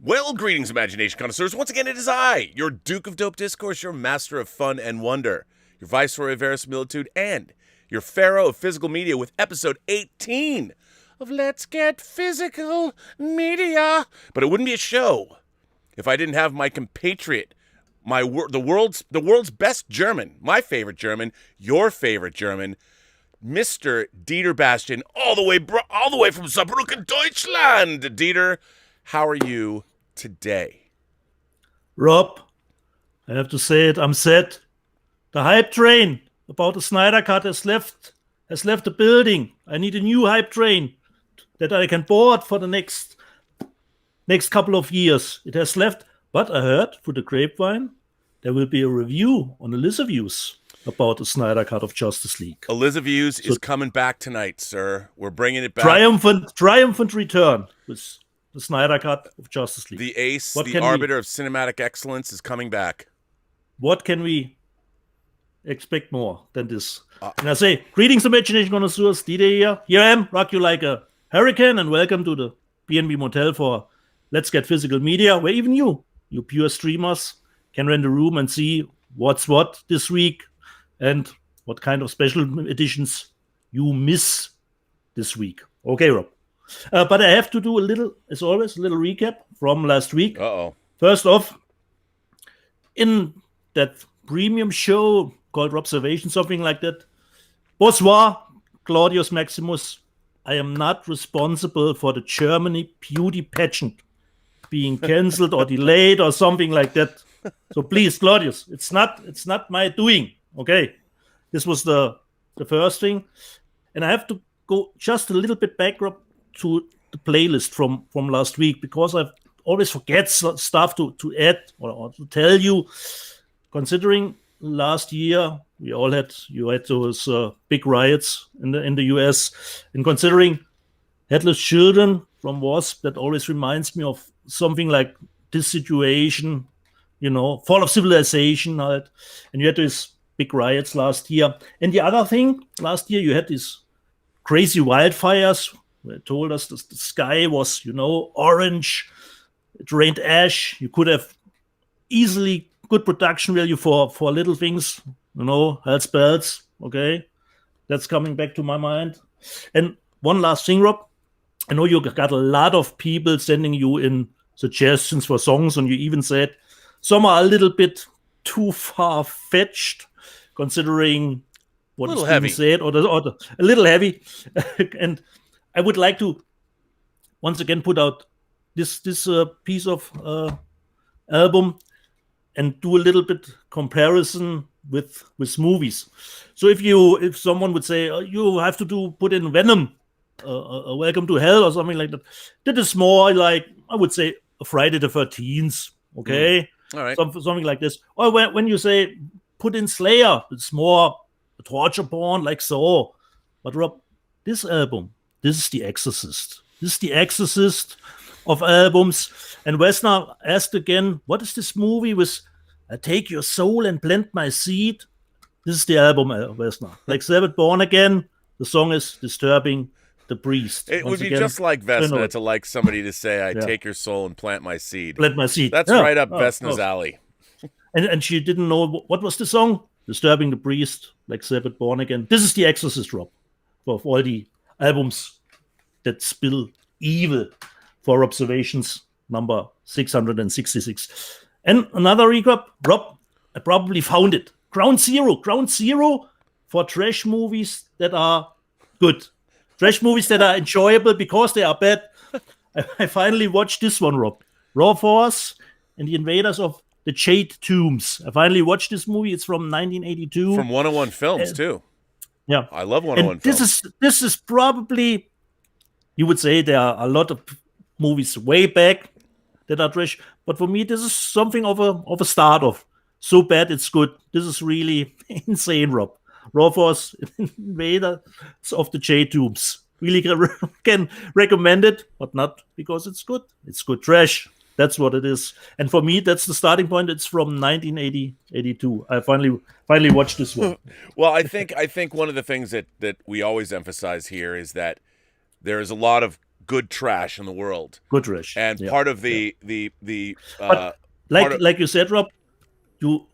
Well, greetings, imagination connoisseurs. Once again, it is I, your Duke of Dope Discourse, your master of fun and wonder, your viceroy of verisimilitude, and your pharaoh of physical media with episode 18 of Let's Get Physical Media. But it wouldn't be a show if I didn't have my compatriot, the world's best German, my favorite German, your favorite German, Mr. Dieter Bastian, all the way from Saarbrücken, Deutschland. Dieter, how are you today? Rob, I have to say it, I'm sad. The hype train about the Snyder Cut has left the building. I need a new hype train that I can board for the next couple of years. It has left, but I heard through the grapevine there will be a review on Elizaviews about the Snyder Cut of Justice League. Elizaviews is coming back tonight, sir. We're bringing it back. Triumphant return with the Snyder Cut of Justice League. The ace, the arbiter of cinematic excellence is coming back. What can we expect more than this? And I say, greetings, imagination connoisseurs. Dieter here. Here I am, rock you like a hurricane, and welcome to the B&B Motel for Let's Get Physical Media, where even you pure streamers, can rent a room and see what's what this week and what kind of special editions you miss this week. Okay, Rob. But I have to do as always, a little recap from last week. Uh-oh. First off, in that premium show called Observation, something like that, bonsoir, Claudius Maximus. I am not responsible for the Germany beauty pageant being cancelled or delayed or something like that. So please, Claudius, it's not my doing. Okay, this was the first thing, and I have to go just a little bit back, Rob, to the playlist from last week, because I always forget stuff to add or to tell you. Considering last year you had those big riots in the US, and considering headless children from WASP, that always reminds me of something like this situation, fall of civilization, right? And you had these big riots last year. And the other thing, last year you had these crazy wildfires. They told us the sky was, orange. It rained ash. You could have easily good production value for little things, health bells. Okay, that's coming back to my mind. And one last thing, Rob. I know you got a lot of people sending you in suggestions for songs, and you even said some are a little bit too far-fetched, considering what is being said, or a little heavy. And I would like to once again put out this piece of album and do a little bit comparison with movies. So if someone would say, you have to put in Venom, Welcome to Hell or something like that is more like, I would say, a Friday the 13th. Okay, all right, something like this. Or when you say put in Slayer, it's more a torture porn like so. But Rob, this album, this is The Exorcist. This is The Exorcist of albums. And Wesner asked again, what is this movie with I take your soul and plant my seed? This is the album, Wesner. Like Sabbath Born Again, the song is Disturbing the Priest. It would be just like Vesna to like somebody to say, I take your soul and plant my seed. Plant my seed. That's right up Vesna's alley. And she didn't know what was the song? Disturbing the Priest, like Sabbath Born Again. This is The Exorcist, Rob, of all the albums that spill evil, for Observations number 666. And another recap, Rob, I probably found it. Ground Zero for trash movies that are good. Trash movies that are enjoyable because they are bad. I finally watched this one, Rob. Raw Force and the Invaders of the Jade Tombs. I finally watched this movie. It's from 1982. From 101 Films, too. Yeah. I love 101 Films. This is probably, you would say there are a lot of movies way back that are trash. But for me, this is something of a start of. So bad it's good. This is really insane, Rob. Raw Force, Invaders of the Jade Tombs. Really can recommend it, but not because it's good. It's good trash. That's what it is. And for me, that's the starting point. It's from 1982. I finally watched this one. Well, I think one of the things that we always emphasize here is that there is a lot of good trash in the world. Good trash. And part of the but like you said, Rob, you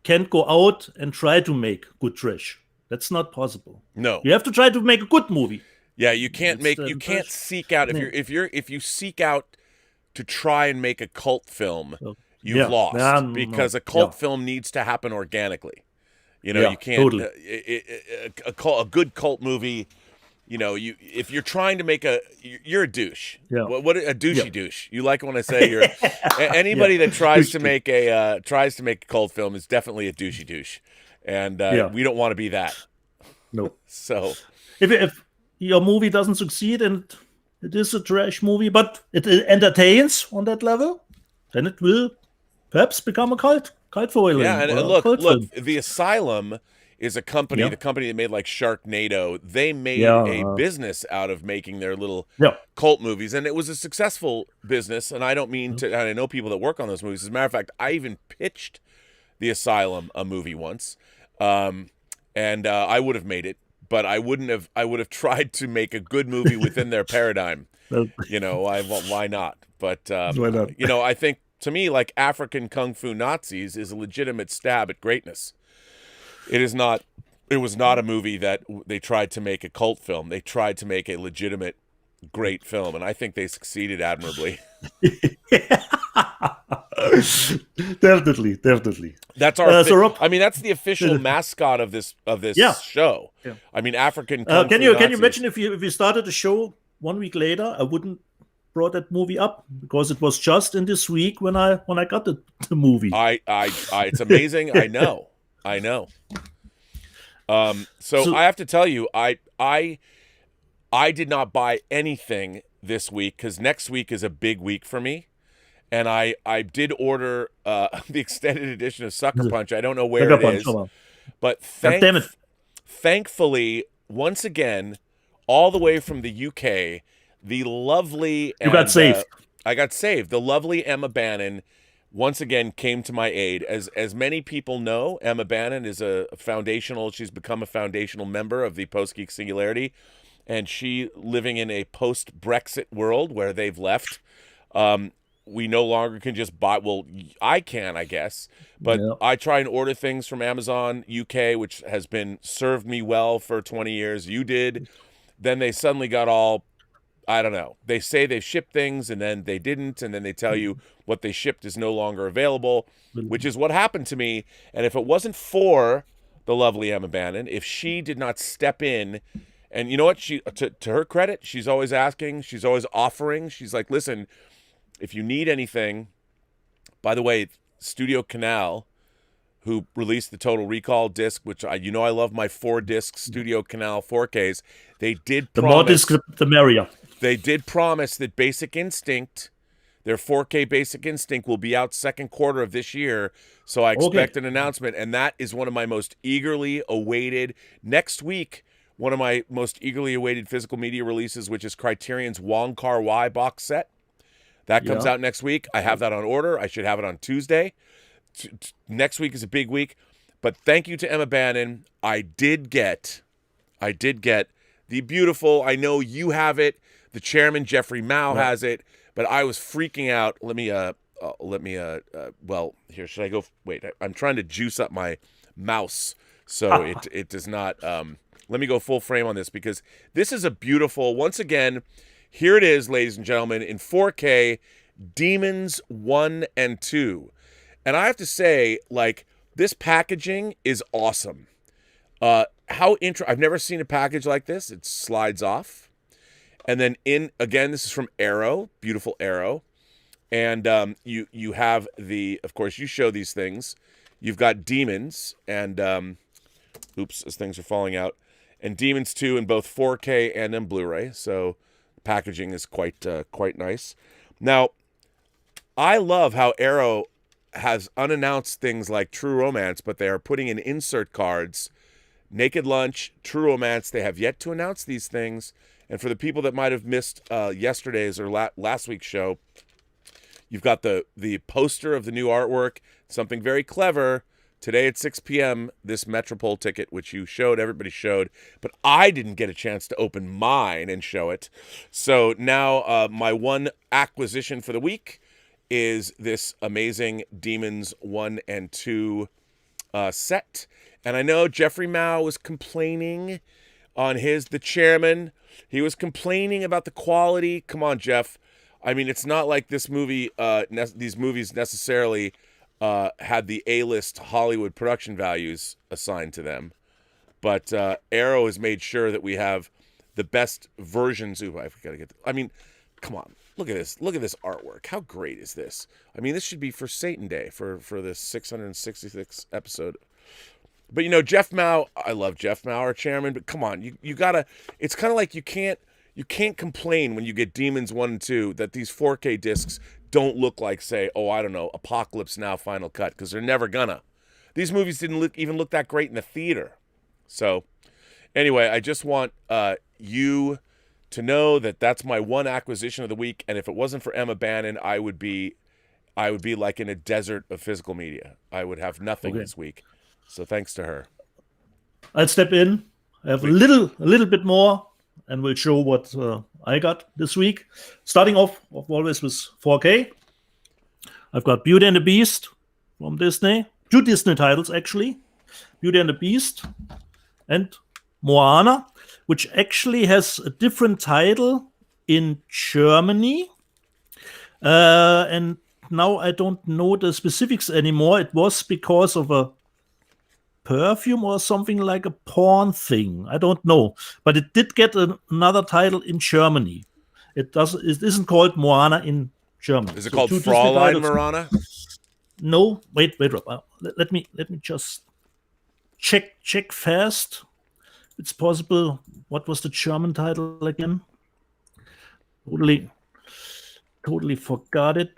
can't go out and try to make good trash. That's not possible. No. You have to try to make a good movie. Yeah, you can't seek out if you seek out to try and make a cult film, you've lost, because a cult film needs to happen organically. You know, you can't totally. A good cult movie. You know, if you're trying to make you're a douche. Yeah. What a douchey douche. You like when I say you're anybody that tries to make a cult film is definitely a douchey douche, and we don't want to be that. No. So if your movie doesn't succeed and it is a trash movie, but it entertains on that level, then it will perhaps become a cult following. Yeah, and look, the Asylum is a company, the company that made like Sharknado. They made a business out of making their little cult movies, and it was a successful business. And I don't mean to, and I know people that work on those movies. As a matter of fact, I even pitched the Asylum a movie once, and I would have made it. But I wouldn't have. I would have tried to make a good movie within their paradigm. You know, why not? But why not? You know, I think to me, like African Kung Fu Nazis is a legitimate stab at greatness. It is not. It was not a movie that they tried to make a cult film. They tried to make a legitimate, great film, and I think they succeeded admirably. Definitely. That's our. I mean, that's the official mascot of this show. Yeah. I mean, African. Kung can Fu you Nazis. imagine if you started a show 1 week later? I wouldn't brought that movie up because it was just in this week when I got the movie. It's amazing. I know. So I have to tell you, I did not buy anything this week because next week is a big week for me. And I did order the extended edition of Sucker Punch. I don't know where it is. But thankfully, once again, all the way from the UK, the lovely... You got saved. I got saved. The lovely Emma Bannon once again came to my aid. As many people know, Emma Bannon is she's become a foundational member of the Post-Geek Singularity. And she, living in a post-Brexit world where they've left... we no longer can just buy. Well, I can, I guess, but I try and order things from Amazon UK, which has been served me well for 20 years. You did. Then they suddenly got all, I don't know. They say they've shipped things and then they didn't. And then they tell you what they shipped is no longer available, which is what happened to me. And if it wasn't for the lovely Emma Bannon, if she did not step in, and you know what? She, to her credit, she's always asking, she's always offering. She's like, listen, if you need anything, by the way, Studio Canal, who released the Total Recall disc, which I love my 4-disc Studio Canal 4Ks. They did promise, the more discs, the merrier. They did promise that Basic Instinct, their 4K Basic Instinct, will be out second quarter of this year. So I expect an announcement, and that is one of my most eagerly awaited. Next week, one of my most eagerly awaited physical media releases, which is Criterion's Wong Kar-wai box set. That comes out next week. I have that on order. I should have it on Tuesday. Next week is a big week. But thank you to Emma Bannon. I did get the beautiful, I know you have it, the chairman Jeffrey Mao has it, but I was freaking out. Well, here, should I go? Wait, I'm trying to juice up my mouse so it does not, let me go full frame on this because this is a beautiful, once again, here it is, ladies and gentlemen, in 4K, Demons 1 and 2. And I have to say, like, this packaging is awesome. I've never seen a package like this. It slides off. And then again, this is from Arrow, beautiful Arrow. And you have of course, you show these things. You've got Demons and, oops, as things are falling out. And Demons 2 in both 4K and in Blu-ray. So packaging is quite nice. Now, I love how Arrow has unannounced things like True Romance, but they are putting in insert cards. Naked Lunch, True Romance, they have yet to announce these things. And for the people that might have missed yesterday's or last week's show, You've got the poster of the new artwork, something very clever. Today at 6 p.m., this Metropole ticket, which you showed, everybody showed, but I didn't get a chance to open mine and show it. So now my one acquisition for the week is this amazing Demons 1 and 2 set. And I know Jeffrey Mao was complaining on the chairman. He was complaining about the quality. Come on, Jeff. I mean, it's not like these movies necessarily had the A-list Hollywood production values assigned to them. But Arrow has made sure that we have the best versions. Ooh, I've got to get. I mean, come on. Look at this. Look at this artwork. How great is this? I mean, this should be for Satan Day, for the 666th episode. But, Jeff Mao, I love Jeff Mao, our chairman, but come on, you gotta, it's kind of like you can't complain when you get Demons 1 and 2 that these 4K discs don't look like, say, I don't know, Apocalypse Now Final Cut, because they're never gonna. These movies didn't even look that great in the theater. So, anyway, I just want you to know that that's my one acquisition of the week, and if it wasn't for Emma Bannon, I would be like in a desert of physical media. I would have nothing this week. So thanks to her. I'll step in. I have a little bit more, and we'll show what I got this week. Starting off always with 4K. I've got Beauty and the Beast from Disney. 2 Disney titles, actually. Beauty and the Beast and Moana, which actually has a different title in Germany. And now I don't know the specifics anymore. It was because of a perfume or something like a porn thing. I don't know. But it did get another title in Germany. It isn't called Moana in German. Is it called Fräulein Moana? No. Wait, Rob. Let me just check fast. It's possible. What was the German title again? Totally forgot it.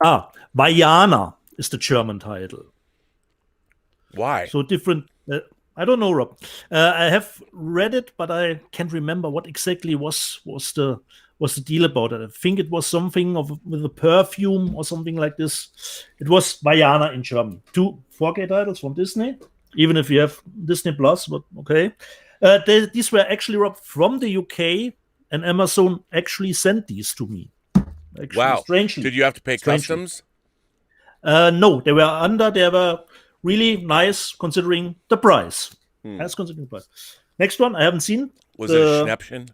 Vajana is the German title. Why? So different. I don't know, Rob. I have read it, but I can't remember what exactly was the deal about it. I think it was something with a perfume or something like this. It was Vajana in German. 2 4K titles from Disney, even if you have Disney Plus. But okay, these were actually, Rob, from the UK, and Amazon actually sent these to me. Actually, wow! Strangely, did you have to pay customs? No, they were really nice considering the price. Nice considering the price. Next one I haven't seen. Was it a Schnäppchen?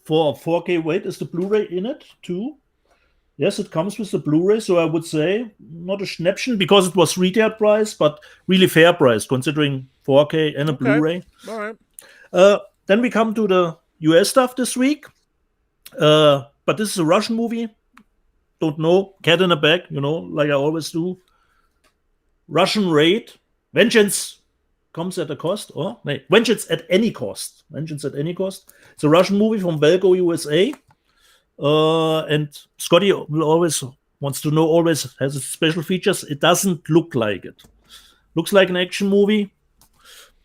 For 4K, wait, is the Blu-ray in it too? Yes, it comes with the Blu-ray, so I would say not a Schnäppchen because it was retail price, but really fair price considering 4K and a Blu-ray. All right. Then we come to the US stuff this week. But this is a Russian movie. Don't know. Cat in a bag, like I always do. Russian Raid. Vengeance comes at a cost. Vengeance at any cost. Vengeance at any cost. It's a Russian movie from Velgo, USA. And Scotty wants to know, always has its special features. It doesn't look like it. Looks like an action movie.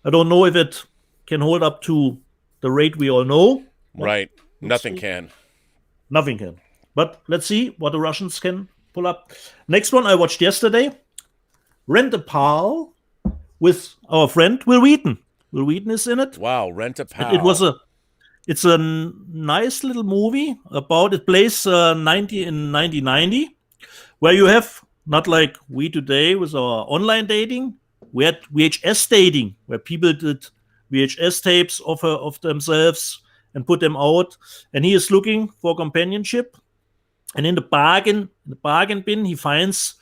I don't know if it can hold up to the Raid we all know. Right. Nothing can. Nothing can. But let's see what the Russians can pull up. Next one I watched yesterday. Rent a Pal with our friend Will Wheaton. Will Wheaton is in it. Wow, Rent a Pal. It's a nice little movie about, it plays in 1990, where you have, not like we today with our online dating, we had VHS dating, where people did VHS tapes of themselves and put them out, and he is looking for companionship. And in the bargain bin, he finds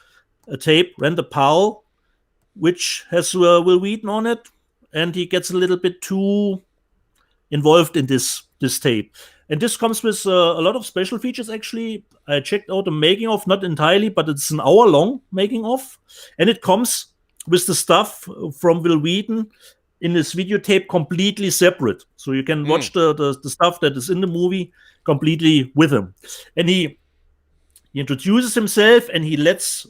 a tape, Rent a Pal, which has Will Wheaton on it, and he gets a little bit too involved in this tape. And this comes with a lot of special features, actually. I checked out the making of, not entirely, but it's an hour-long making of. And it comes with the stuff from Will Wheaton in this videotape completely separate. So you can watch the stuff that is in the movie completely with him. And he introduces himself, and he lets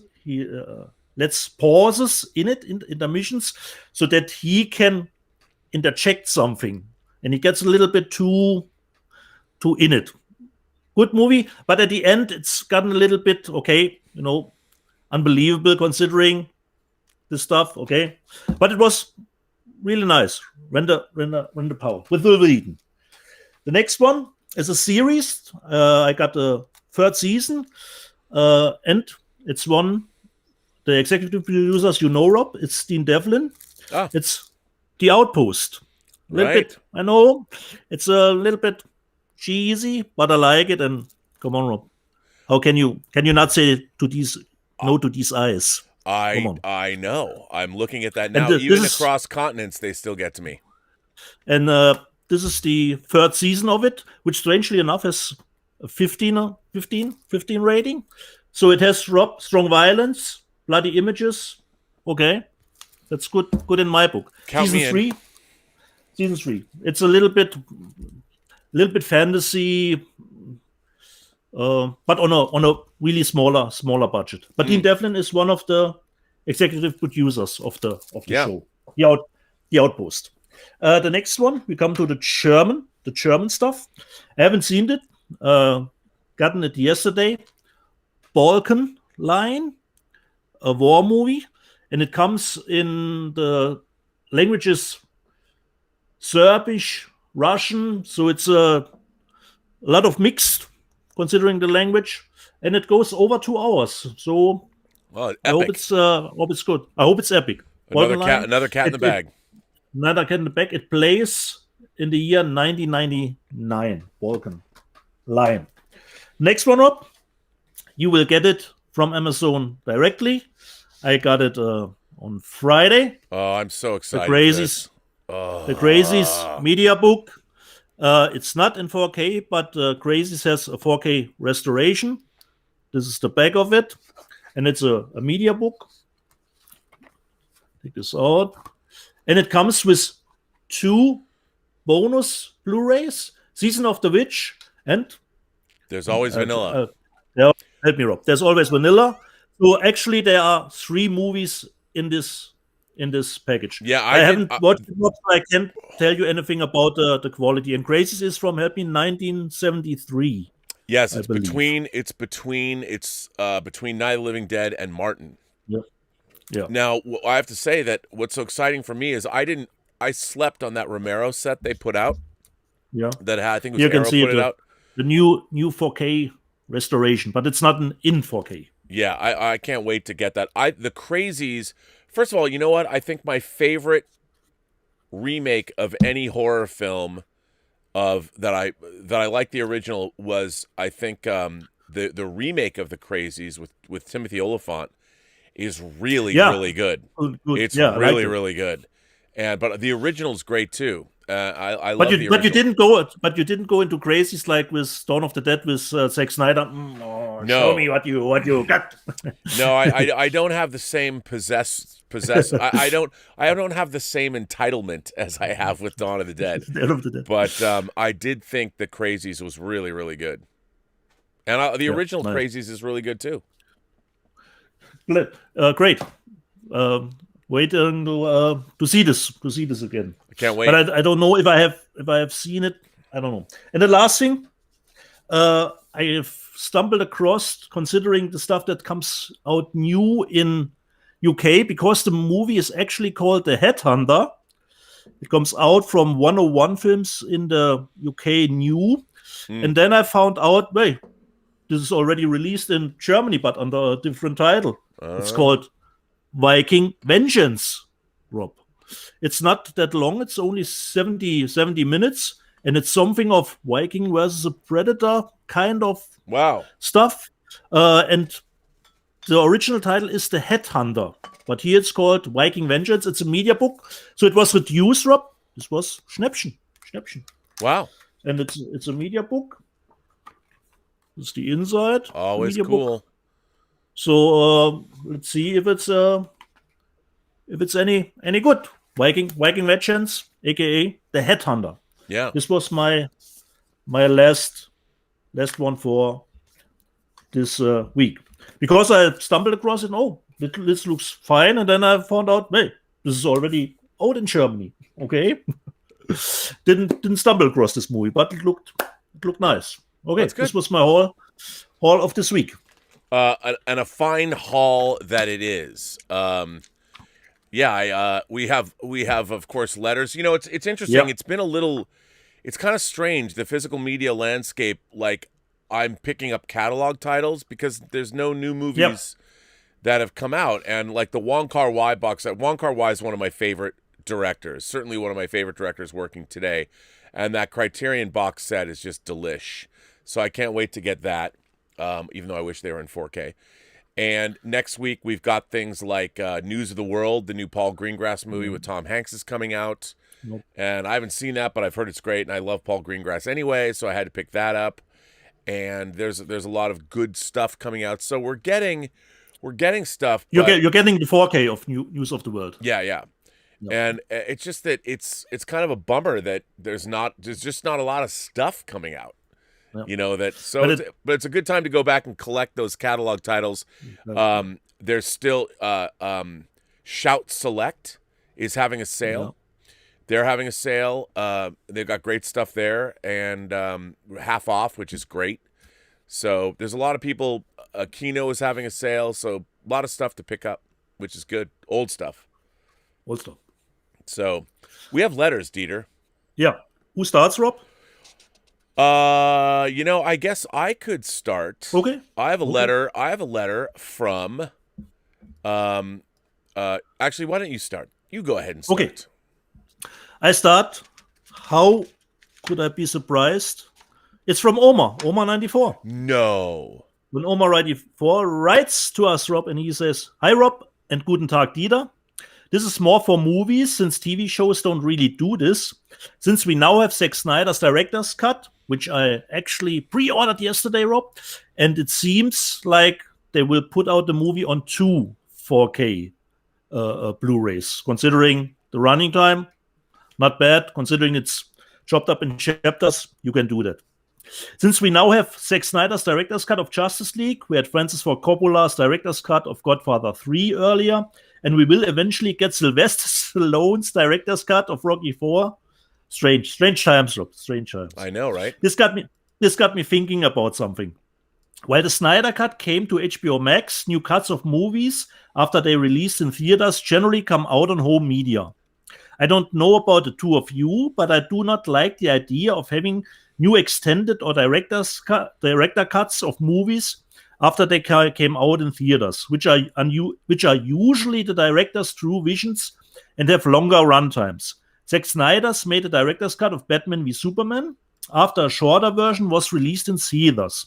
pauses in intermissions, so that he can interject something. And he gets a little bit too in it. good movie, but at the end it's gotten a little bit unbelievable considering this stuff. Okay, but it was really nice. Render Power with Wolverine. The next one is a series. I got the third season, and it's one. The executive producers, Rob, it's Dean Devlin. It's The Outpost. A little bit, I know, it's a little bit cheesy, but I like it. And come on, Rob, how can you not say to these no to these eyes? I know. I'm looking at that now. Even across continents, they still get to me. And this is the third season of it, which strangely enough has a 15 rating. So it has strong violence, bloody images. Okay, that's good in my book. Season 3. It's a little bit fantasy, but on a really smaller budget. But Dean Devlin is one of the executive producers of the show, The Outpost. The next one, we come to the German stuff. I haven't seen it. Gotten it yesterday. Balkan Line, a war movie, and it comes in the languages Serbish, Russian, so it's a lot of mixed considering the language, and it goes over 2 hours. So I hope it's good. I hope it's epic. Another cat in the bag. Another cat in the bag. It plays in the year 1999. Balkan Line. Next one up, you will get it from Amazon directly. I got it on Friday. Oh, I'm so excited. The Crazies media book. It's not in 4K, but Crazies has a 4K restoration. This is the back of it, and it's a media book. Take this out, and it comes with 2 bonus Blu-rays: Season of the Witch and There's Always Vanilla. Help me, Rob. There's Always Vanilla. So actually, there are 3 movies in this package. Yeah, I haven't watched it, so I can't tell you anything about the quality. And Crazies is from 1973. Yes, it's between Night of the Living Dead and Martin. Yeah. Now, I have to say that what's so exciting for me is I slept on that Romero set they put out. Yeah. That I think it was Arrow put it out. The new 4K restoration, but it's not in 4K. Yeah, I can't wait to get that. The Crazies. First of all, you know what? I think my favorite remake of any horror film that I like the original was, I think, the remake of the Crazies with Timothy Olyphant is really good. It's really good. But the original is great too. I love the original. But you didn't go into Crazies like with Dawn of the Dead with Zack Snyder. No. Show me what you got. No, I don't have the same possess. I don't have the same entitlement as I have with Dawn of the Dead. But I did think the Crazies was really, really good, and the original Crazies is really good too. Great. Waiting to see this again. I can't wait. But I don't know if I have seen it. I don't know. And the last thing, I have stumbled across, considering the stuff that comes out new in UK, because the movie is actually called The Headhunter. It comes out from 101 Films in the UK new. And then I found out, wait, this is already released in Germany, but under a different title. It's called Viking Vengeance, Rob. It's not that long. It's only 70 minutes. And it's something of Viking versus a Predator kind of stuff. And the original title is The Headhunter. But here it's called Viking Vengeance. It's a media book. So it was reduced, Rob. This was Schnäppchen. Wow. And it's a media book. This is the inside. Always cool. Book. So let's see if it's any good. Viking Vengeance, aka The Headhunter. Yeah. This was my last one for this week, because I stumbled across it. Oh, this looks fine, and then I found out, hey, this is already out in Germany. Okay, didn't stumble across this movie, but it looked nice. Okay, That's good. this was my haul of this week. And a fine haul that it is. We have of course letters. You know, it's interesting. Yeah. It's been a little. It's kind of strange, the physical media landscape. Like, I'm picking up catalog titles because there's no new movies that have come out, and like the Wong Kar-wai box set. Wong Kar-wai is one of my favorite directors. Certainly one of my favorite directors working today, and that Criterion box set is just delish. So I can't wait to get that. Even though I wish they were in 4K. And next week, we've got things like News of the World, the new Paul Greengrass movie with Tom Hanks is coming out. Nope. And I haven't seen that, but I've heard it's great, and I love Paul Greengrass anyway, so I had to pick that up. And there's a lot of good stuff coming out. So we're getting stuff. You're getting the 4K of News of the World. Yeah. Yep. And it's just that it's kind of a bummer that there's just not a lot of stuff coming out. Yep. You know that, but it's a good time to go back and collect those catalog titles. There's still Shout Select is having a sale. Yep. They're having a sale. They've got great stuff there, and half off, which is great. So there's a lot of people. Kino is having a sale, so a lot of stuff to pick up, which is good. Old stuff. So we have letters, Dieter. Yeah. Who starts, Rob? I guess I could start. Okay. I have a letter. I have a letter from. Actually, why don't you start? You go ahead and start. Okay. I start. How could I be surprised? It's from Omar 94. No. When Omar 94 writes to us, Rob, and he says, "Hi, Rob, and guten Tag, Dieter. This is more for movies, since TV shows don't really do this. Since we now have Zack Snyder's director's cut, which I actually pre-ordered yesterday, Rob, and it seems like they will put out the movie on 2 4K Blu-rays, considering the running time, not bad. Considering it's chopped up in chapters, you can do that. Since we now have Zack Snyder's director's cut of Justice League, we had Francis Ford Coppola's director's cut of Godfather 3 earlier, and we will eventually get Sylvester Stallone's director's cut of Rocky 4. Strange times, Rob. Strange times. I know, right? This got me thinking about something. While the Snyder Cut came to HBO Max, new cuts of movies after they released in theaters generally come out on home media. I don't know about the two of you, but I do not like the idea of having new extended or director cuts of movies after they came out in theaters, which are usually the director's true visions and have longer runtimes. Zack Snyder's made a director's cut of Batman v Superman after a shorter version was released in theaters.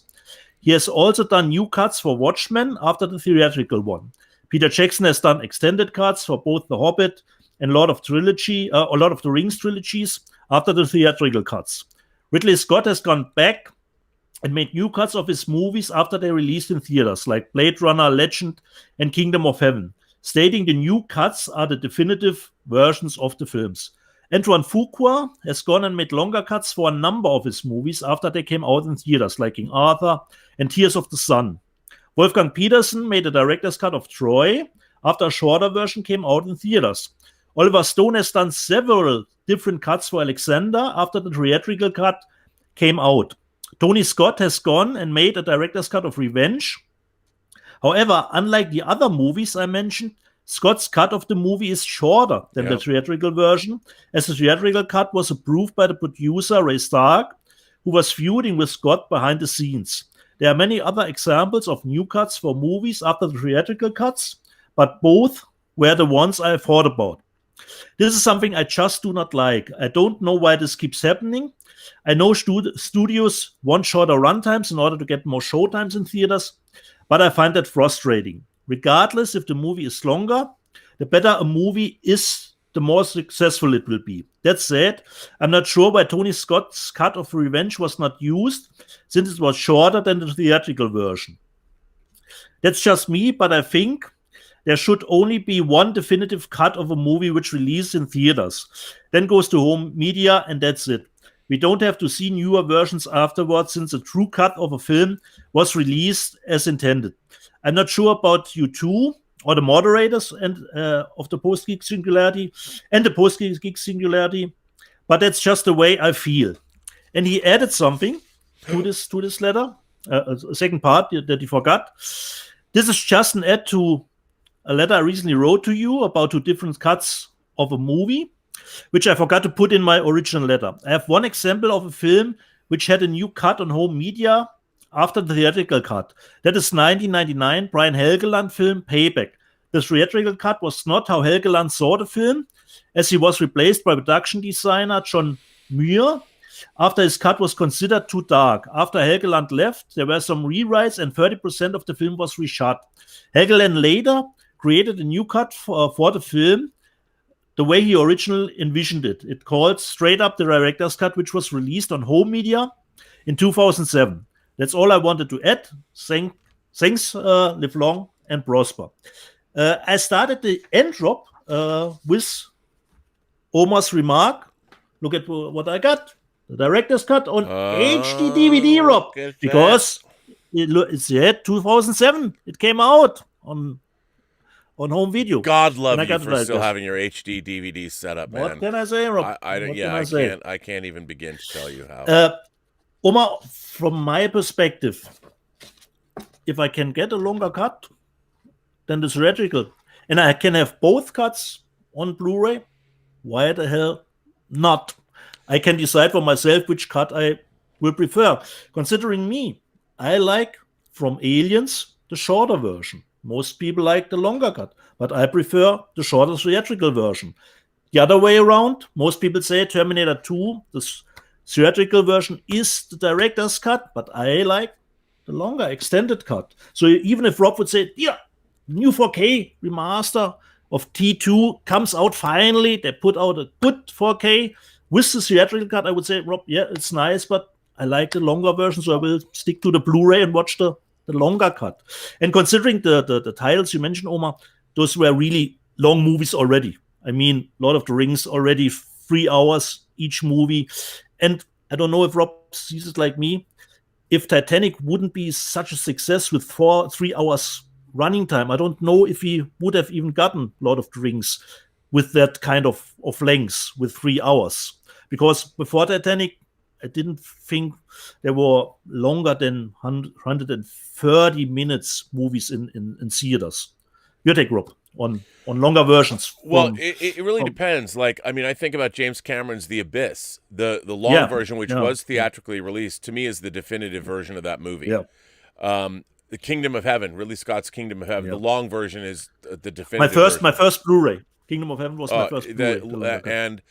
He has also done new cuts for Watchmen after the theatrical one. Peter Jackson has done extended cuts for both The Hobbit and Lord of the Rings trilogies after the theatrical cuts. Ridley Scott has gone back and made new cuts of his movies after they released in theaters, like Blade Runner, Legend, and Kingdom of Heaven, stating the new cuts are the definitive versions of the films. Antoine Fuqua has gone and made longer cuts for a number of his movies after they came out in theaters, like King Arthur and Tears of the Sun. Wolfgang Peterson made a director's cut of Troy after a shorter version came out in theaters. Oliver Stone has done several different cuts for Alexander after the theatrical cut came out. Tony Scott has gone and made a director's cut of Revenge. However, unlike the other movies I mentioned, Scott's cut of the movie is shorter than the theatrical version, as the theatrical cut was approved by the producer Ray Stark, who was feuding with Scott behind the scenes. There are many other examples of new cuts for movies after the theatrical cuts, but both were the ones I thought about. This is something I just do not like. I don't know why this keeps happening. I know studios want shorter runtimes in order to get more showtimes in theaters, but I find that frustrating. Regardless if the movie is longer, the better a movie is, the more successful it will be. That said, I'm not sure why Tony Scott's cut of Revenge was not used, since it was shorter than the theatrical version. That's just me, but I think there should only be one definitive cut of a movie which releases in theaters, then goes to home media, and that's it. We don't have to see newer versions afterwards, since a true cut of a film was released as intended. I'm not sure about you two or the moderators and of the Post-Geek Singularity and the Post-Geek Singularity, but that's just the way I feel. And he added something. to this letter, a second part that you forgot. This is just an add to a letter I recently wrote to you about 2 different cuts of a movie, which I forgot to put in my original letter. I have one example of a film which had a new cut on home media after the theatrical cut. That is 1999 Brian Helgeland film Payback. The theatrical cut was not how Helgeland saw the film, as he was replaced by production designer John Muir after his cut was considered too dark. After Helgeland left, there were some rewrites and 30% of the film was reshot. Helgeland later created a new cut for the film the way he originally envisioned it. It called straight up the director's cut, which was released on home media in 2007. That's all I wanted to add. Thanks, live long and prosper. I started the end drop with Omar's remark. Look at what I got. The director's cut on HD DVD, Rob. Because it's 2007. It came out on home video. God love you for still having your HD DVD set up, man. What can I say, Rob? I can't even begin to tell you how. Omar, from my perspective, if I can get a longer cut than the theatrical, and I can have both cuts on Blu-ray, why the hell not? I can decide for myself which cut I will prefer. Considering me, I like from Aliens the shorter version. Most people like the longer cut, but I prefer the shorter theatrical version. The other way around, most people say Terminator 2, the theatrical version is the director's cut, but I like the longer extended cut. So even if Rob would say, yeah, new 4K remaster of T2 comes out finally, they put out a good 4K with the theatrical cut, I would say, Rob, yeah, it's nice, but I like the longer version, so I will stick to the Blu-ray and watch the longer cut. And considering the titles you mentioned, Omar, those were really long movies already. I mean, Lord of the Rings already 3 hours each movie. And I don't know if Rob sees it like me. If Titanic wouldn't be such a success with 3 hours running time, I don't know if he would have even gotten Lord of the Rings with that kind of length, with 3 hours. Because before Titanic, I didn't think there were longer than 130 minutes movies in theaters. Your take, Rob, on longer versions. Well, it really depends. Like, I mean, I think about James Cameron's The Abyss. The long version, which was theatrically released, to me is the definitive version of that movie. Yeah. The Kingdom of Heaven, Ridley Scott's Kingdom of Heaven. Yeah. The long version is the definitive version. My first Blu-ray. Kingdom of Heaven was my first Blu-ray. And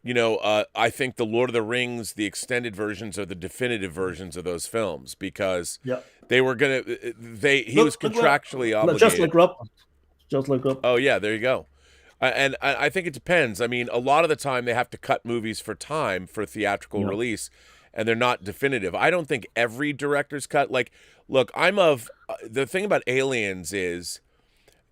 you know, I think the Lord of the Rings, the extended versions, are the definitive versions of those films because they were gonna. He was contractually obligated. Just like Rob. Oh yeah, there you go. And I think it depends. I mean, a lot of the time they have to cut movies for time for theatrical release, and they're not definitive. I don't think every director's cut. Like, look, the thing about Aliens is.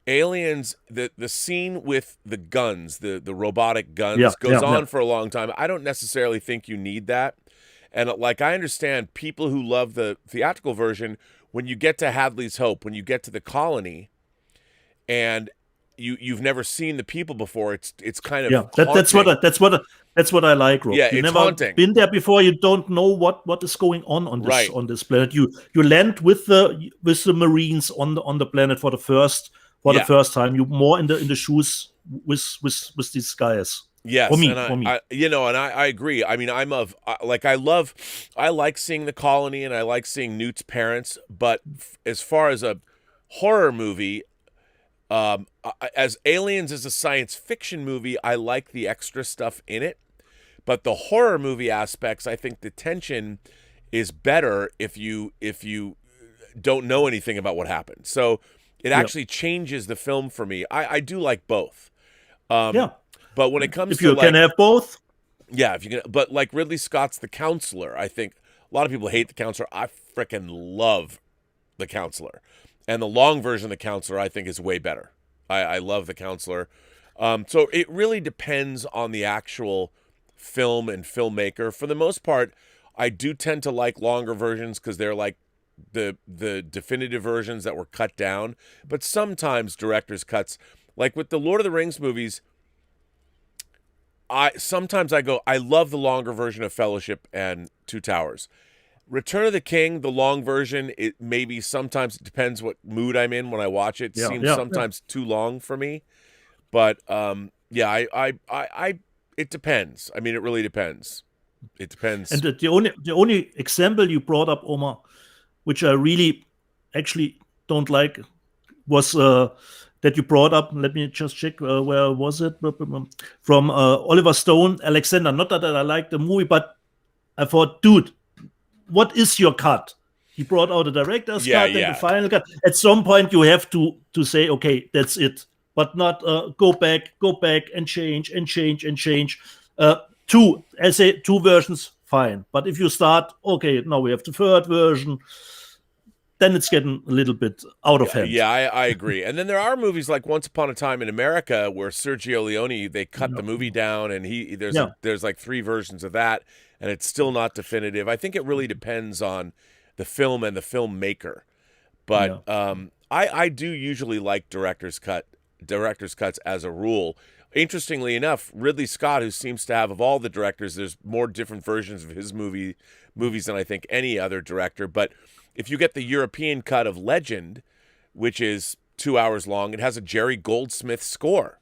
Aliens, the scene with the guns, the robotic guns goes on for a long time. I don't necessarily think you need that. And like, I understand people who love the theatrical version, when you get to Hadley's Hope, when you get to the colony and you've never seen the people before, it's kind of that's what I like, Rob. Yeah, you've it's never haunting. Been there before, you don't know what is going on this on this planet. You land with the Marines on the planet for the first time. You're more in the shoes with these guys. Yes, for me. I agree. I mean, I like seeing the colony and I like seeing Newt's parents. But as far as a horror movie, as Aliens is a science fiction movie, I like the extra stuff in it. But the horror movie aspects, I think the tension is better if you don't know anything about what happened. So. It actually changes the film for me. I do like both. But when it comes if you can have both. Yeah, if you can. But like Ridley Scott's The Counselor, I think a lot of people hate The Counselor. I freaking love The Counselor. And the long version of The Counselor, I think, is way better. I love The Counselor. So it really depends on the actual film and filmmaker. For the most part, I do tend to like longer versions because they're like the definitive versions that were cut down, but sometimes director's cuts, like with the Lord of the Rings movies, I love the longer version of Fellowship and Two Towers. Return of the King, the long version, it maybe sometimes it depends what mood I'm in when I watch it. It seems sometimes too long for me. But yeah, I it depends. I mean, it really depends. It depends. And the only example you brought up, Omar, which I really actually don't like, was that you brought up. Let me just check. Where was it? From Oliver Stone, Alexander. Not that I like the movie, but I thought, dude, what is your cut? He brought out a director's cut and the final cut. At some point, you have to say, okay, that's it. But not go back and change. Two versions, fine. But if you start, okay, now we have the third version, then it's getting a little bit out of hand. Yeah, I agree. And then there are movies like Once Upon a Time in America where Sergio Leone, they cut the movie down, and there's like 3 versions of that, and it's still not definitive. I think it really depends on the film and the filmmaker. But I do usually like director's cuts as a rule. Interestingly enough, Ridley Scott, who seems to have, of all the directors, there's more different versions of his movies than I think any other director. But if you get the European cut of Legend, which is 2 hours long, it has a Jerry Goldsmith score.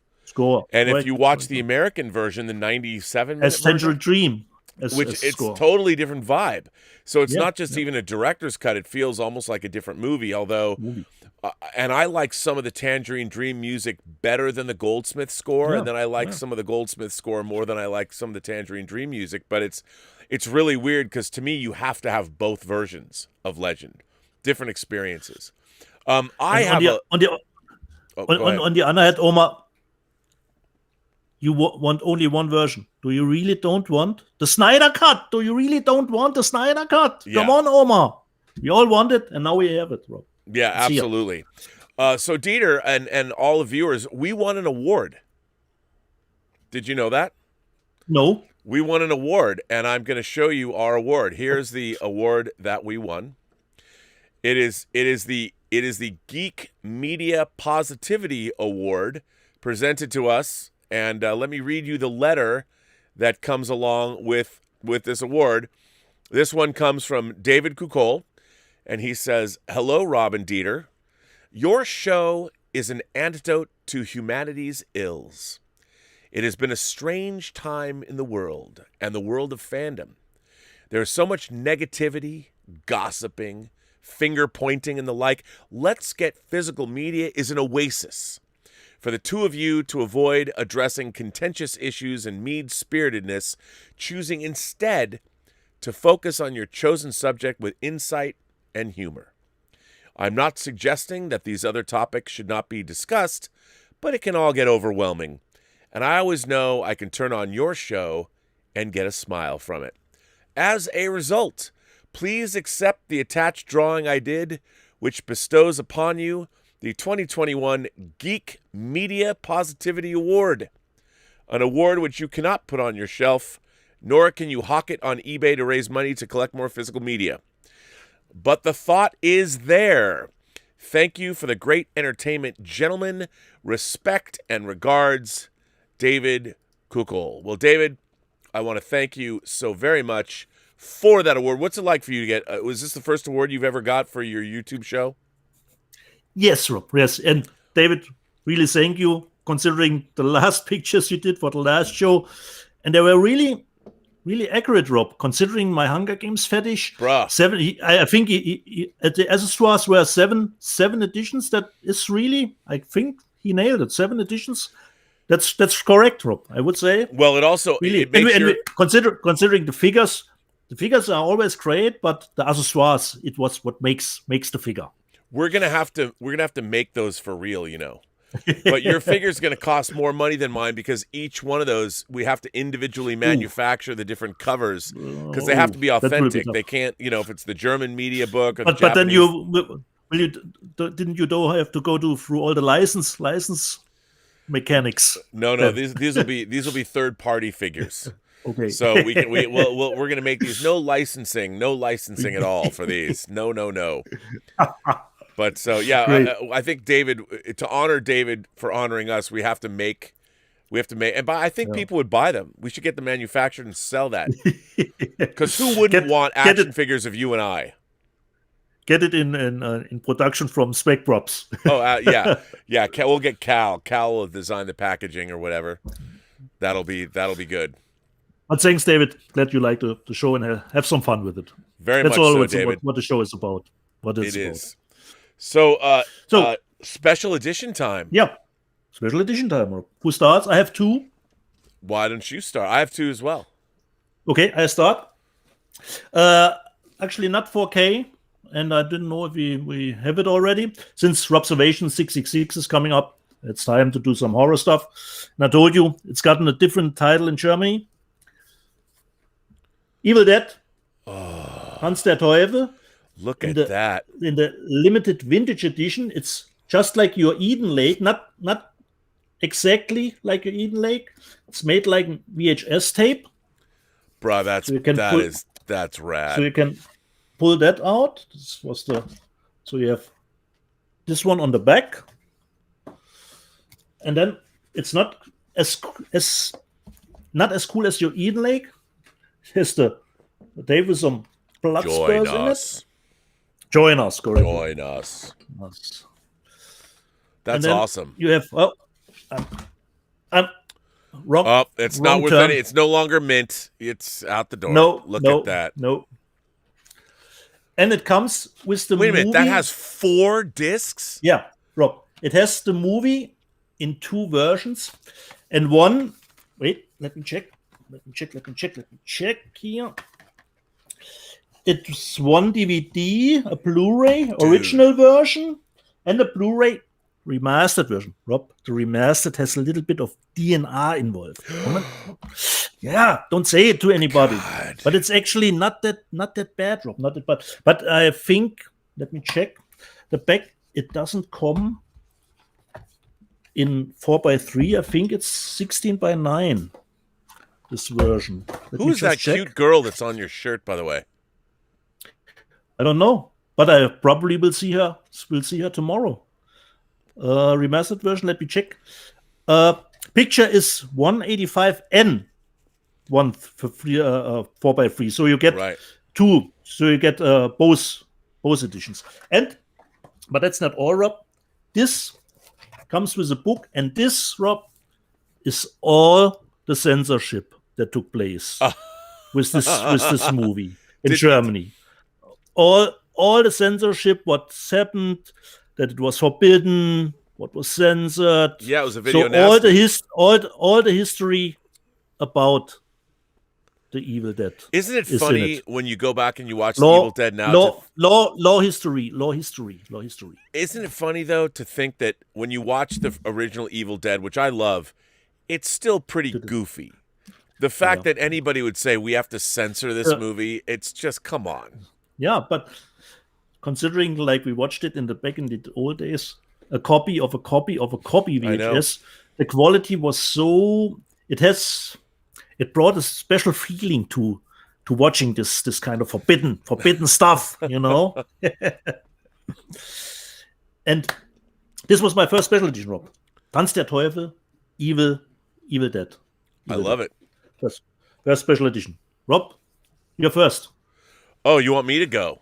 And if you watch the American version, the 97-minute Central Dream, it's totally different vibe. So it's not just even a director's cut. It feels almost like a different movie, although... and I like some of the Tangerine Dream music better than the Goldsmith score, and then I like some of the Goldsmith score more than I like some of the Tangerine Dream music. But it's really weird because to me, you have to have both versions of Legend, different experiences. On the other hand, Omar, you want only one version. Do you really don't want the Snyder Cut? Do you really don't want the Snyder Cut? Yeah. Come on, Omar. We all want it, and now we have it, bro. Yeah, absolutely. So Dieter and all the viewers, we won an award. Did you know that? No. We won an award, and I'm going to show you our award. Here's the award that we won. It is the Geek Media Positivity Award presented to us, and let me read you the letter that comes along with this award. This one comes from David Kukol. And he says, "Hello, Rob and Dieter. Your show is an antidote to humanity's ills. It has been a strange time in the world and the world of fandom. There is so much negativity, gossiping, finger-pointing, and the like. Let's Get Physical Media is an oasis for the two of you to avoid addressing contentious issues and mean-spiritedness, choosing instead to focus on your chosen subject with insight and humor. I'm not suggesting that these other topics should not be discussed, but it can all get overwhelming. And I always know I can turn on your show and get a smile from it. As a result, please accept the attached drawing I did, which bestows upon you the 2021 Geek Media Positivity Award, an award which you cannot put on your shelf, nor can you hawk it on eBay to raise money to collect more physical media. But the thought is there. Thank you for the great entertainment, gentlemen. Respect and regards, David Kukol." Well, David, I want to thank you so very much for that award. What's it like for you to get? Was this the first award you've ever got for your YouTube show? Yes, Rob. Yes. And David, really thank you, considering the last pictures you did for the last show. And they were really accurate, Rob, considering my Hunger Games fetish. Bruh. I think at the Accessoires were seven editions. That is really, I think he nailed it. 7 editions. That's correct, Rob, I would say. Well, it also really, considering the figures are always great, but the accessoires, it was what makes the figure. We're gonna have to make those for real, you know. But your figure's going to cost more money than mine because each one of those, we have to individually manufacture the different covers because they have to be authentic. They can't, if it's the German media book or the Japanese. But then you don't have to go through all the license mechanics. No, these will be third-party figures. Okay. So we're going to make these no licensing at all for these. No. But so, yeah, I think David, to honor David for honoring us, we have to make We have to make, and I think people would buy them. We should get them manufactured and sell that. Because who wouldn't want action figures of you and I? Get it in production from Spec Props. Oh yeah. We'll get Cal. Cal will design the packaging or whatever. That'll be good. But thanks, David. Glad you like the show and have some fun with it. That's much so, David. What the show is about. What it is. So special edition time. Yeah. Special edition time. Who starts? I have 2. Why don't you start? I have 2 as well. Okay, I start. Actually, not 4K, and I didn't know if we have it already. Since Robservation 666 is coming up, it's time to do some horror stuff. And I told you, it's gotten a different title in Germany. Evil Dead. Hans der Teufel. Look at that. In the limited vintage edition, it's just like your Eden Lake, not exactly like your Eden Lake. It's made like a VHS tape. Bro, that's rad. So you can pull that out. So you have this one on the back. And then it's not as cool as your Eden Lake. Here's the tape with some blood spurs in it. Join us, correct. Join us. That's awesome. You have Rob. It's not worth any. It's no longer mint. It's out the door. Look at that. No. And it comes with the movie. Wait a minute. That has 4 discs? Yeah, Rob. It has the movie in 2 versions. And one. Wait, let me check here. It's one DVD, a Blu-ray, original version, and a Blu-ray remastered version. Rob, the remastered has a little bit of DNR involved. Yeah, don't say it to anybody. God. But it's actually not that bad, Rob. Not that bad. But I think, let me check. The back, it doesn't come in 4x3. I think it's 16x9. This version. Who's that cute girl that's on your shirt, by the way? I don't know, but I probably will see her. Tomorrow. Remastered version. Let me check. Picture is 185N. One for free, 4x3. So you get 2. So you get both editions. But that's not all, Rob. This comes with a book, and this, Rob, is all the censorship that took place with this movie in Germany. All the censorship, what's happened, that it was forbidden, what was censored. Yeah, it was a video. So all the history about the Evil Dead. Isn't it funny when you go back and you watch the Evil Dead now? Law history. Isn't it funny though to think that when you watch the original Evil Dead, which I love, it's still pretty goofy. The fact that anybody would say we have to censor this movie, it's just, come on. Yeah, but considering like we watched it back in the old days, a copy of a copy VHS, the quality was so it brought a special feeling to watching this kind of forbidden stuff, you know. And this was my first special edition, Rob. Tanz der Teufel, Evil Dead. I love it. First special edition. Rob, you're first. Oh, you want me to go?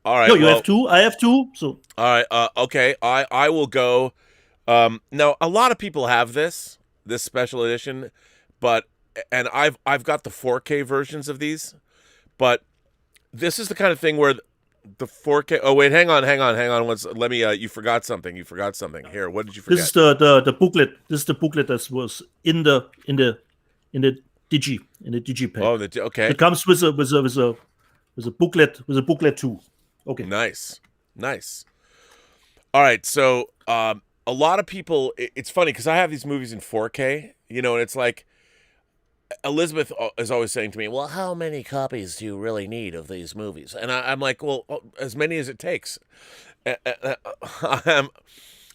All right. No, you have 2. I have 2. So. All right. Okay. I will go. Now, a lot of people have this special edition, and I've got the 4K versions of these, but this is the kind of thing where the 4K. Oh wait, hang on. Let me. You forgot something. Here, what did you forget? This is the booklet. This is the booklet that was in the digi pack. Oh, okay. It comes with a booklet too. Okay. Nice. All right, so a lot of people. It's funny because I have these movies in 4K, and it's like Elizabeth is always saying to me, "Well, how many copies do you really need of these movies?" And I'm like, "Well, as many as it takes."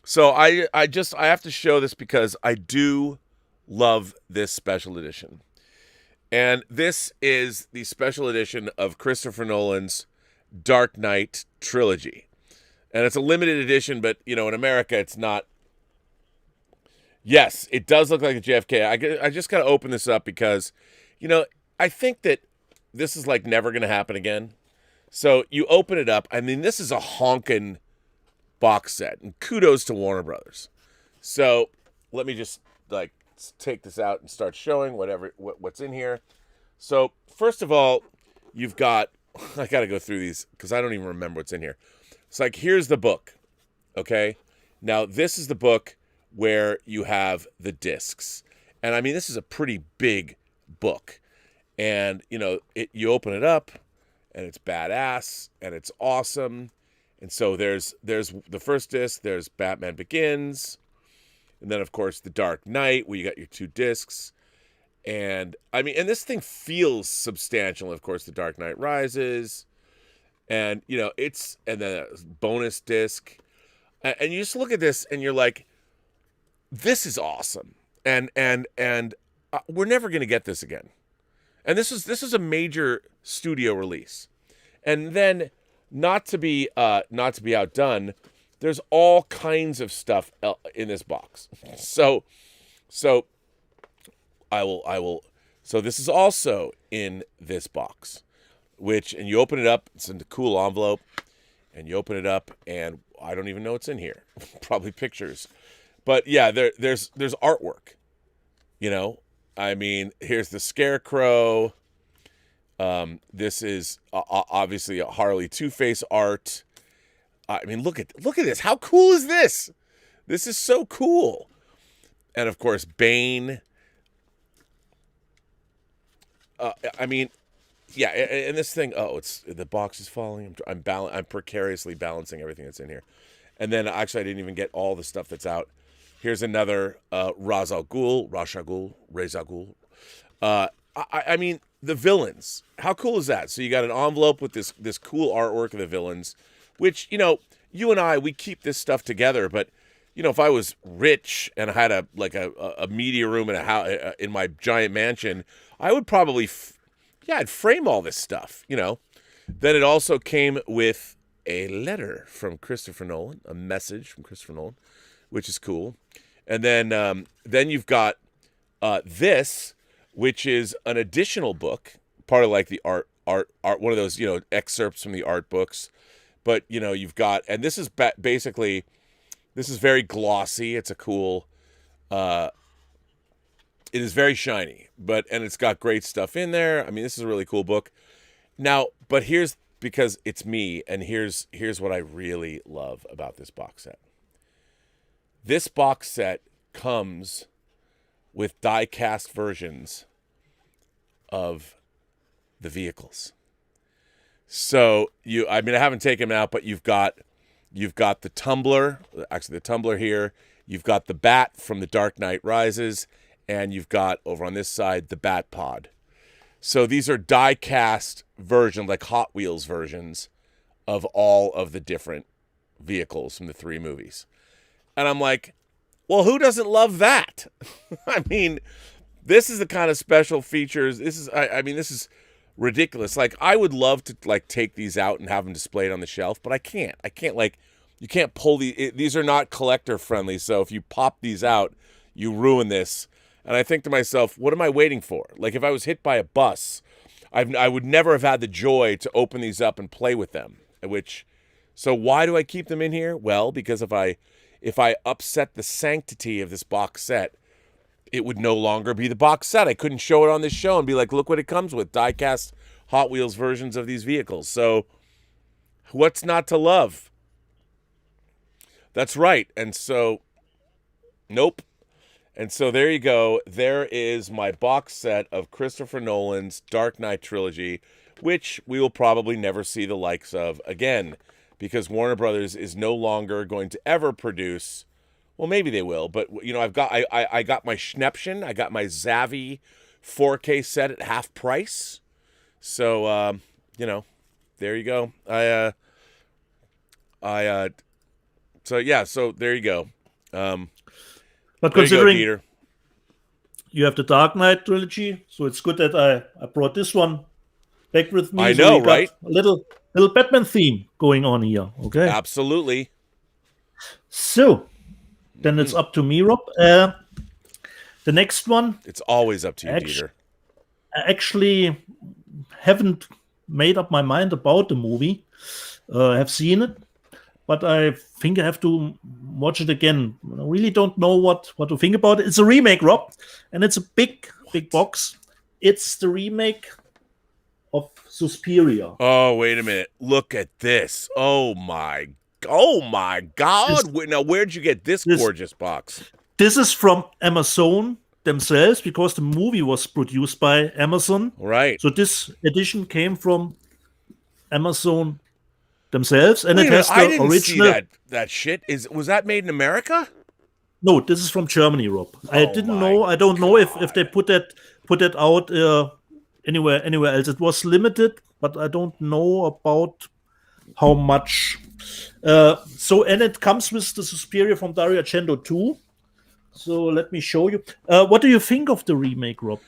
So I have to show this because I do love this special edition. And this is the special edition of Christopher Nolan's Dark Knight trilogy. And it's a limited edition, but in America it's not Yes, it does look like a JFK. I just gotta open this up because, I think that this is like never gonna happen again. So you open it up. I mean, this is a honkin' box set, and kudos to Warner Brothers. So let me just like take this out and start showing what's in here. So first of all, you've got. I got to go through these because I don't even remember what's in here. It's like, here's the book. Okay. Now this is the book where you have the discs. And I mean, this is a pretty big book. And, you open it up and it's badass and it's awesome. And so there's the first disc, there's Batman Begins. And then, of course, The Dark Knight, where you got your 2 discs. And I mean, and this thing feels substantial. Of course, The Dark Knight Rises, and and then a bonus disc, and you just look at this and you're like, this is awesome, and we're never gonna get this again. And this is a major studio release, and then not to be outdone, there's all kinds of stuff in this box. So. I will. So this is also in this box, and you open it up. It's in the cool envelope, and you open it up, and I don't even know what's in here. Probably pictures, but yeah, there's artwork. I mean, here's the Scarecrow. This is obviously a Harley Two-Face art. I mean, look at this. How cool is this? This is so cool. And of course, Bane. I mean, yeah, and this thing. Oh, the box is falling. I'm precariously balancing everything that's in here, and then actually I didn't even get all the stuff that's out. Here's another Ra's al Ghul. I mean, the villains. How cool is that? So you got an envelope with this cool artwork of the villains, which you and I, we keep this stuff together, but. If I was rich and I had a media room in a house in my giant mansion, I would probably, I'd frame all this stuff. Then it also came with a letter from Christopher Nolan, a message from Christopher Nolan, which is cool. And then you've got this, which is an additional book, part of like the art, one of those excerpts from the art books. But you've got, and this is basically. This is very glossy. It's a cool. It is very shiny, and it's got great stuff in there. I mean, this is a really cool book. Now, but because it's me, and here's what I really love about this box set. This box set comes with die-cast versions of the vehicles. So I haven't taken them out, but you've got the Tumbler, actually the Tumbler here. You've got the Bat from The Dark Knight Rises, and you've got over on this side the Bat Pod. So these are die-cast versions, like Hot Wheels versions of all of the different vehicles from the 3 movies. And I'm like, well, who doesn't love that? I mean, this is the kind of special features. This is ridiculous. Like, I would love to take these out and have them displayed on the shelf, but I can't. You can't pull these are not collector friendly. So if you pop these out, you ruin this. And I think to myself, what am I waiting for? Like, if I was hit by a bus, I would never have had the joy to open these up and play with them. So why do I keep them in here? Well, because if I upset the sanctity of this box set, it would no longer be the box set. I couldn't show it on this show and be like, look what it comes with, die-cast Hot Wheels versions of these vehicles. So what's not to love? That's right. And so, nope. And so there you go. There is my box set of Christopher Nolan's Dark Knight trilogy, which we will probably never see the likes of again, because Warner Brothers is no longer going to ever produce. Well, maybe they will, but I got my Schnäppchen, I got my Zavvi 4K set at half price. So there you go. So there you go. But considering you have the Dark Knight trilogy, so it's good that I brought this one back with me. I know, so right? A little Batman theme going on here. Okay. Absolutely. So then it's up to me, Rob. The next one, It's always up to you, Dieter. I actually haven't made up my mind about the movie. I have seen it, but I think I have to watch it again. I really don't know what to think about it. It's a remake, Rob, and it's a big box. It's the remake of Suspiria. Oh, wait a minute. Look at this. Oh my God. Now, where'd you get this gorgeous box? This is from Amazon themselves, because the movie was produced by Amazon. Right. So this edition came from Amazon themselves, and Wait it has the I didn't original. see that shit. Was that made in America? No, this is from Germany, Rob. I didn't know. I don't know if they put that out anywhere else. It was limited, but I don't know about how much. And it comes with the Suspiria from Dario Argento too. So let me show you. What do you think of the remake, Rob?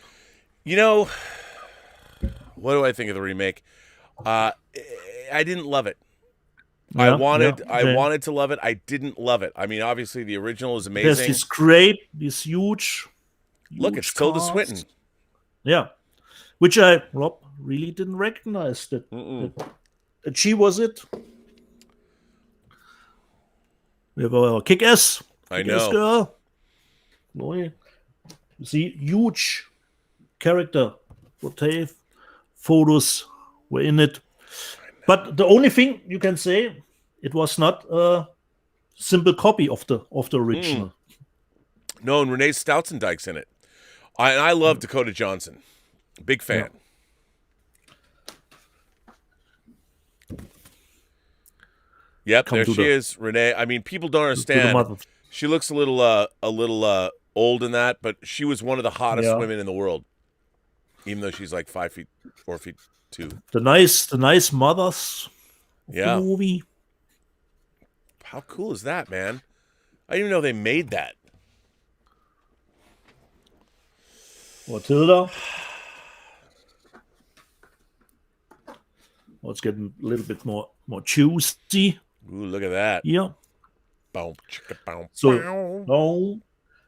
You know, what do I think of the remake? I didn't love it. I wanted to love it. I didn't love it. I mean, obviously the original is amazing. There's this huge Look, it's Tilda Swinton. Yeah, which I, Rob, really didn't recognize that she was it. We have a kick-ass. I know. Girl. Boy, you see, huge character photos were in it. But the only thing you can say, it was not a simple copy of the original. No, and Renee Stoutzendike's in it. I love Dakota Johnson. Big fan. Yep, there she is, Renee. I mean, people don't understand. She looks a little old in that, but she was one of the hottest women in the world, even though she's like 4 feet 2. The nice mothers of the movie. How cool is that, man? I didn't even know they made that. Tilda. It's getting a little bit more juicy. Ooh, look at that. Yeah. Boom, chicka, boom,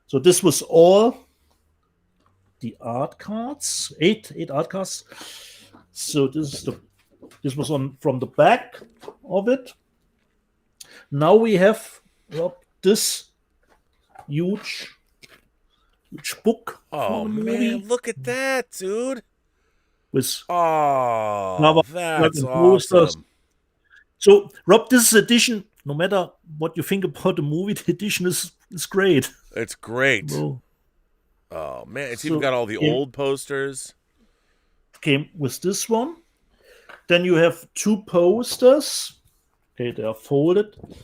So this was all the art cards. Eight art cards. So this was from the back of it. Now we have this huge book. Oh man, look at that, dude. With that's awesome. So, Rob, this edition, no matter what you think about the movie, the edition is great. It's great. Oh man, it's even got all the old posters. Came with this one. Then you have 2 posters. Okay, they are folded. I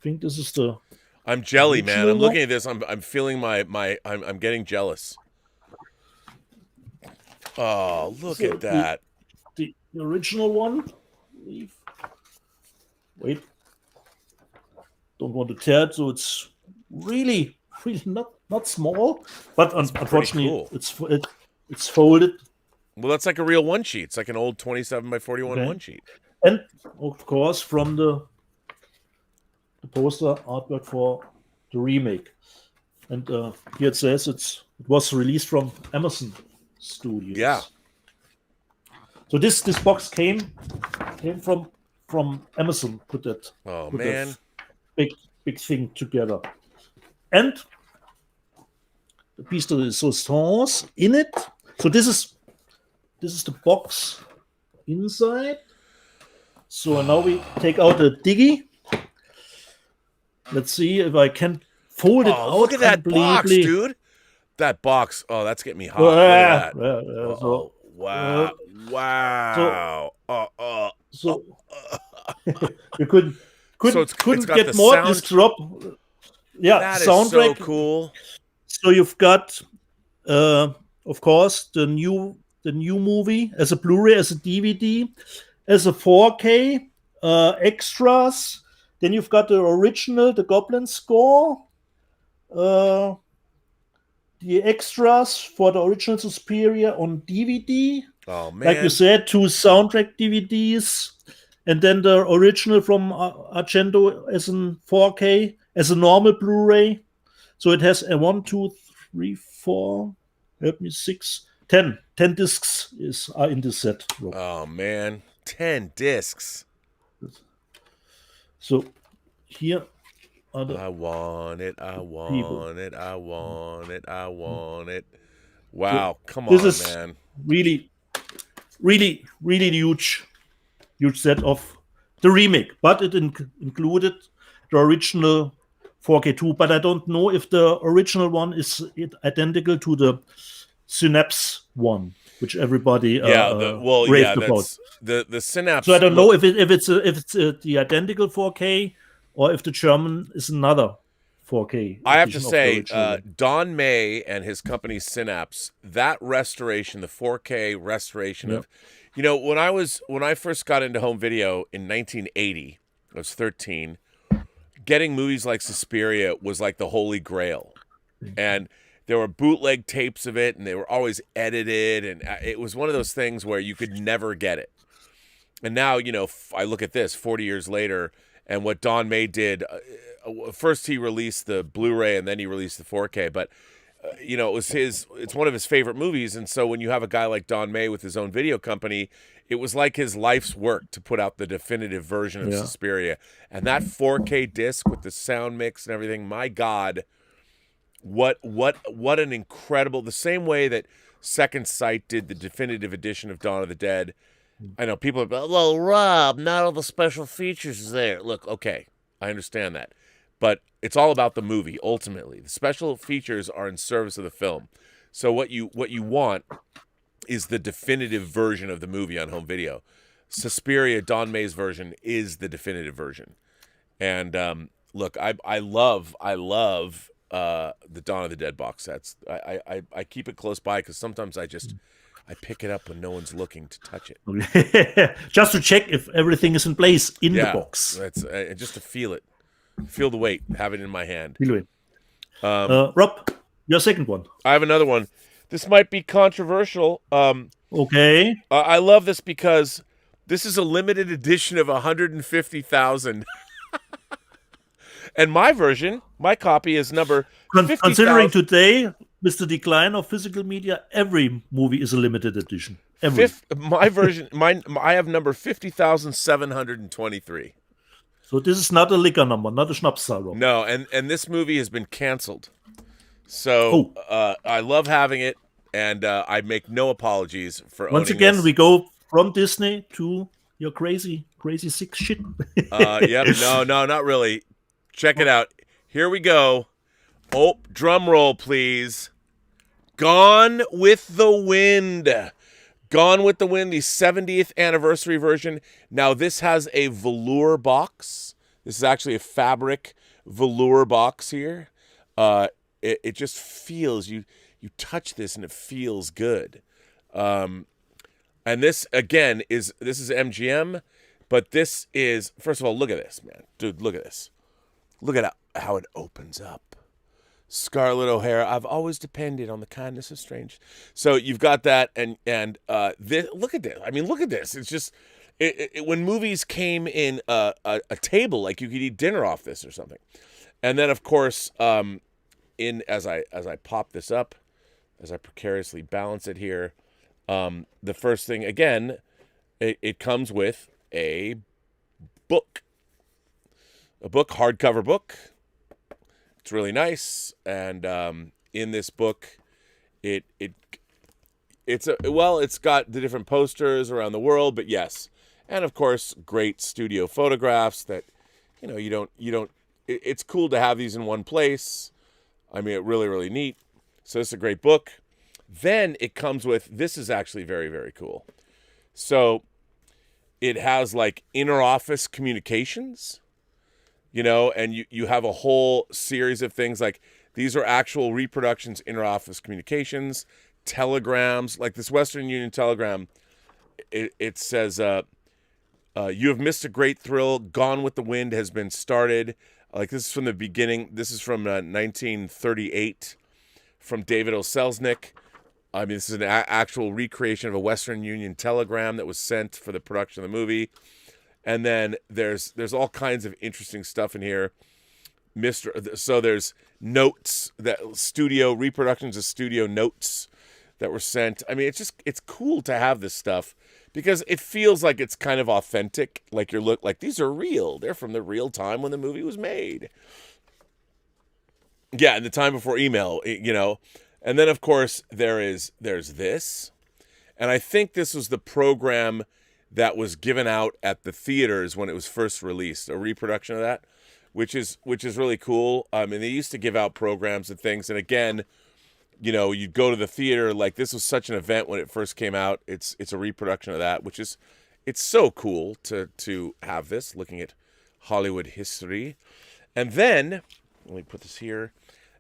think this is the. I'm jelly, man. I'm looking at this. I'm feeling I'm getting jealous. Oh, look at that. The original one. Wait. Don't want to tear it, so it's really not small. But unfortunately, cool. It's folded. Well, that's like a real one sheet. It's like an old 27 by 41 one sheet. And of course, from the poster artwork for the remake. And here it says it was released from Amazon Studios. Yeah. So this box came from Amazon. Put that big thing together. And the piece de resistance in it. So this is the box inside. So now we take out the diggy. Let's see if I can fold it out. Look at that box, dude. That box. Oh, that's getting me hot. Look at that. Wow. So you couldn't get more. This drop. Yeah, that is soundtrack. So cool. So you've got, of course, the new movie as a Blu-ray, as a DVD, as a 4K, extras. Then you've got the original, the Goblin score, the extras for the original Suspiria on DVD. Oh man! Like you said, 2 soundtrack DVDs, and then the original from Argento as in 4K, as a normal Blu-ray. So it has a 1, 2, 3, 4, help me, 6, 10. 10 discs are in this set. Rob. Oh man, 10 discs. So here are the I want it. I want it. I want it. I want it. Wow, come this on, is man. really huge set of the remake, but it included the original 4K2. But I don't know if the original one is identical to the Synapse one, which everybody raved about. The Synapse. So I don't know if it's the identical 4K or if the German is another 4K. I have to say, Don May and his company Synapse, that restoration, the 4K restoration of, when I first got into home video in 1980, I was 13. Getting movies like Suspiria was like the holy grail, and there were bootleg tapes of it, and they were always edited, and it was one of those things where you could never get it. And now, I look at this 40 years later, and what Don May did. First, he released the Blu-ray, and then he released the 4K. But it's one of his favorite movies, and so when you have a guy like Don May with his own video company, it was like his life's work to put out the definitive version of Suspiria. And that 4K disc with the sound mix and everything, my God, what an incredible, the same way that Second Sight did the definitive edition of Dawn of the Dead. I know people are like, well, Rob, not all the special features is there. Look, okay, I understand that. But it's all about the movie, ultimately. The special features are in service of the film. So what you want is the definitive version of the movie on home video. Suspiria, Don May's version, is the definitive version. And look, I love the Dawn of the Dead box sets. I keep it close by because sometimes I pick it up when no one's looking to touch it. Just to check if everything is in place in the box. That's just to feel it. Feel the weight. Have it in my hand. Rob, your second one. I have another one. This might be controversial. Okay. I love this because this is a limited edition of 150,000. And my version, my copy is number 50,000. Considering today, with the decline of physical media, every movie is a limited edition. My version, I have number 50,723. So this is not a liquor number, not a Schnapszahl. No, and this movie has been canceled. So I love having it, and I make no apologies for owning Once again, this. we go from Disney to your crazy sick shit. Yep, no, not really. Check it out. Here we go. Oh, drum roll, please. Gone with the Wind. Gone with the Wind, the 70th anniversary version. Now, this has a velour box. This is actually a fabric velour box here. It just feels, you touch this and it feels good. And this, again, this is MGM, but this is, first of all, look at this, man. Dude, look at this. Look at how it opens up. Scarlett O'Hara, I've always depended on the kindness of strangers. So you've got that, and this, look at this. I mean, look at this. It's just, when movies came in a table, like you could eat dinner off this or something. And then, of course, as I pop this up, as I precariously balance it here, the first thing, again, it comes with a book. A book, hardcover book. It's really nice, and in this book, it's got the different posters around the world, but yes, and of course, great studio photographs that, you don't. It's cool to have these in one place. I mean, it really neat. So it's a great book. Then it comes with, this is actually very, very cool. So it has like inner office communications. And you have a whole series of things like these are actual reproductions, inter-office communications, telegrams, like this Western Union telegram. It says, you have missed a great thrill. Gone with the Wind has been started. Like this is from the beginning. This is from 1938 from David O. Selznick. I mean, this is an actual recreation of a Western Union telegram that was sent for the production of the movie. And then there's all kinds of interesting stuff in here. So there's notes, that studio reproductions of studio notes that were sent. I mean, it's cool to have this stuff because it feels like it's kind of authentic. Like like these are real. They're from the real time when the movie was made. Yeah, in the time before email, And then of course there's this. And I think this was the program that was given out at the theaters when it was first released, a reproduction of that, which is really cool. And they used to give out programs and things. And again, you'd go to the theater. Like this was such an event when it first came out. It's a reproduction of that, it's so cool to have this. Looking at Hollywood history, and then let me put this here,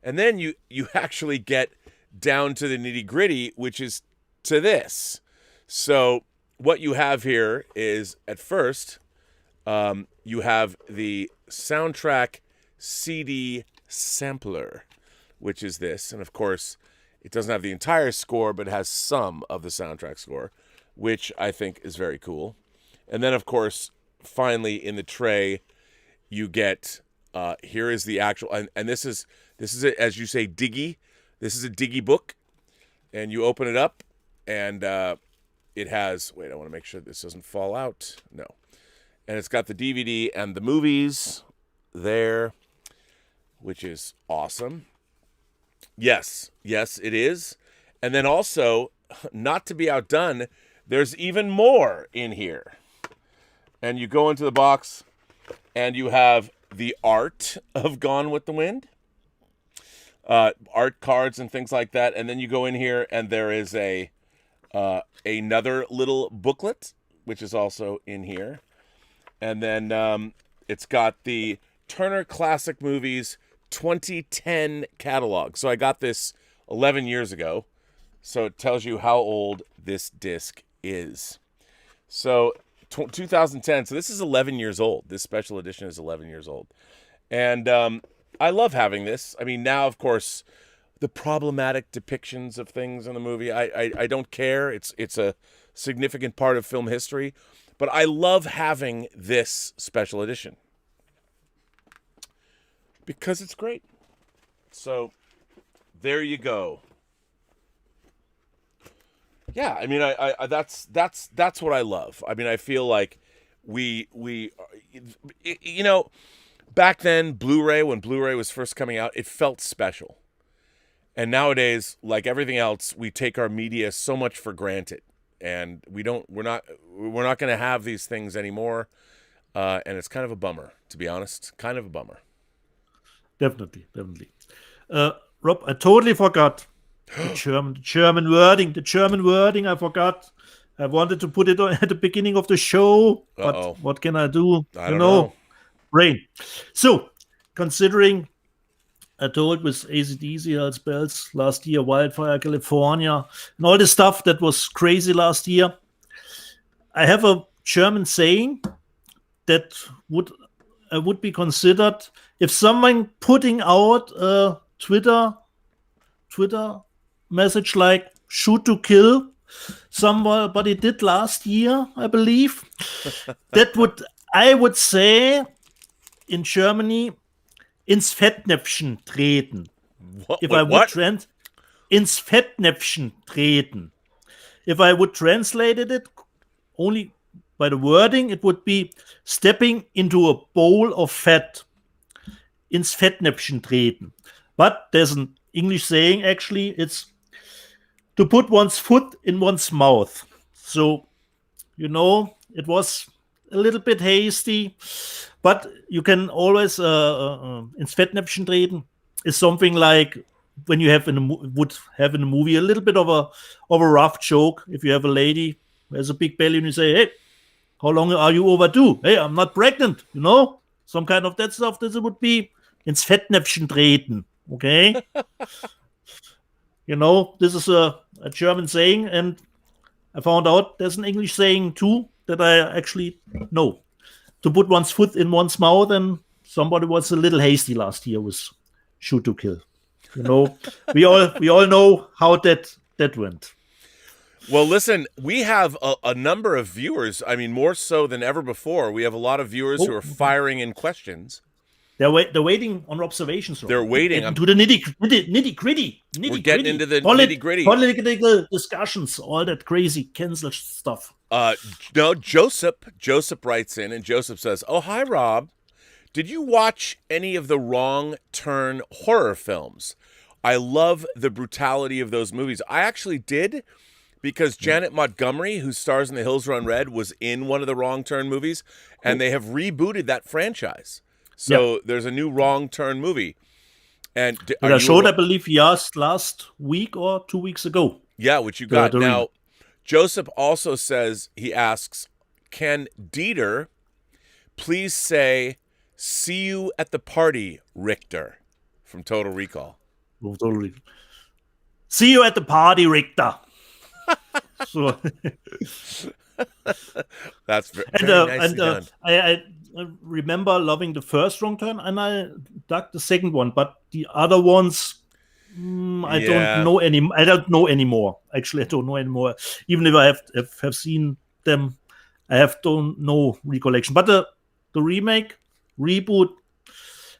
and then you actually get down to the nitty gritty, which is to this. So what you have here is at first, you have the soundtrack CD sampler, which is this. And of course, it doesn't have the entire score, but it has some of the soundtrack score, which I think is very cool. And then, of course, finally in the tray, you get, here is the actual, and this is as you say, diggy. This is a diggy book. And you open it up, and it has, wait, I want to make sure this doesn't fall out. No. And it's got the DVD and the movies there, which is awesome. Yes, it is. And then also, not to be outdone, there's even more in here. And you go into the box, and you have the art of Gone with the Wind, art cards and things like that. And then you go in here, and there is another little booklet, which is also in here. And then it's got the Turner Classic Movies 2010 catalog. So I got this 11 years ago. So it tells you how old this disc is. So 2010. So this is 11 years old. This special edition is 11 years old. And I love having this. I mean, now, of course, the problematic depictions of things in the movie, I don't care. It's a significant part of film history. But I love having this special edition because it's great. So there you go. Yeah, I mean, I that's what I love. I mean, I feel like we back then, Blu-ray, when Blu-ray was first coming out, it felt special. And nowadays, like everything else, we take our media so much for granted. And we're not going to have these things anymore, and it's kind of a bummer, to be honest. Kind of a bummer. Definitely. Rob, I totally forgot the German wording. The German wording, I forgot. I wanted to put it at the beginning of the show, but what can I do? I don't know. Brain. So, considering I told with AC/DC, Hells Bells last year, Wildfire California, and all the stuff that was crazy last year. I have a German saying that would be considered if someone putting out a Twitter message like "shoot to kill," somebody did last year, I believe. I would say in Germany, ins Fettnäpfchen treten. If I would ins Fettnäpfchen treten. If I would translate it only by the wording, it would be stepping into a bowl of fat. Ins Fettnäpfchen treten. But there's an English saying, actually, it's to put one's foot in one's mouth. So, it was a little bit hasty, but you can always ins Fettnäpfchen treten is something like when you would have in a movie a little bit of a rough joke. If you have a lady who has a big belly and you say, "Hey, how long are you overdue? Hey, I'm not pregnant," some kind of that stuff. This would be ins Fettnäpfchen treten. Okay, this is a German saying, and I found out there's an English saying too that I actually know. To put one's foot in one's mouth, and somebody was a little hasty last year with shoot to kill. We all know how that went. Well, listen, we have a number of viewers. I mean, more so than ever before. We have a lot of viewers who are firing in questions. They're waiting on observations. They're waiting. Getting to the nitty gritty. We're getting into the nitty gritty. Political discussions, all that crazy cancel stuff. No, Joseph writes in, and Joseph says, "Oh, hi, Rob. Did you watch any of the Wrong Turn horror films? I love the brutality of those movies." I actually did, because Janet Montgomery, who stars in The Hills Run Red, was in one of the Wrong Turn movies, and they have rebooted that franchise. So there's a new Wrong Turn movie. And I showed, I believe, last week or 2 weeks ago. Yeah, which you got. Now, Joseph also says, he asks, can Dieter please say, "See you at the party, Richter," from Total Recall? Totally. See you at the party, Richter. So that's very nicely done. I remember loving the first Wrong Turn, and I dug the second one, but the other ones, I don't know anymore. Actually, I don't know anymore. Even if I have seen them, I don't know recollection. But the reboot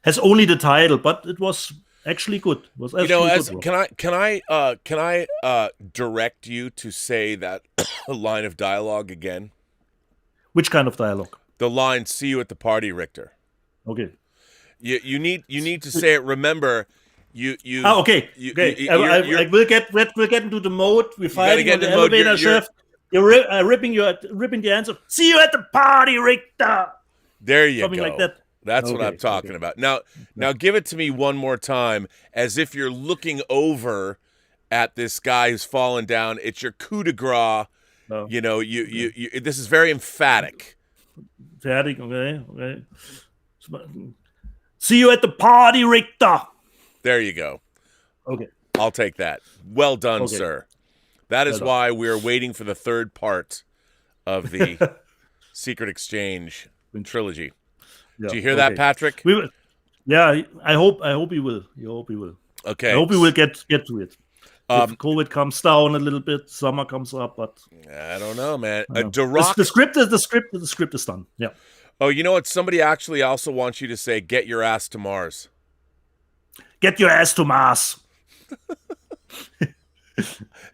has only the title, but it was actually good. It was good. Can I direct you to say that line of dialogue again? Which kind of dialogue? The line, "See you at the party, Richter." Okay. You need to say it. Remember, you. Okay. I will get into the mode. We're fighting on the elevator shaft. You're ripping the answer. "See you at the party, Richter." There you Something go. like that. That's what I'm talking about. Now give it to me one more time, as if you're looking over at this guy who's fallen down. It's your coup de grace. No. You know, you this is very emphatic. Fertig, okay. "See you at the party, Richter." There you go. Okay. I'll take that. Well done, sir. That is why we're waiting for the third part of the Secret Exchange trilogy. Yeah, do you hear that, Patrick? We will. Yeah, I hope he will. Okay. I hope we will get to it. If COVID comes down a little bit, summer comes up, but I don't know, man. The script is done. Yeah. Oh, you know what? Somebody actually also wants you to say, "Get your ass to Mars." Get your ass to Mars.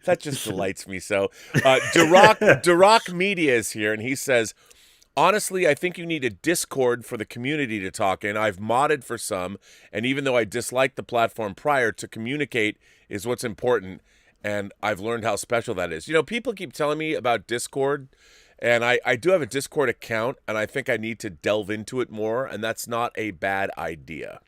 That just delights me so. Duroc Media is here, and he says, "Honestly, I think you need a Discord for the community to talk in. I've modded for some, and even though I disliked the platform prior, to communicate is what's important, and I've learned how special that is." You know, people keep telling me about Discord, and I do have a Discord account, and I think I need to delve into it more, and that's not a bad idea.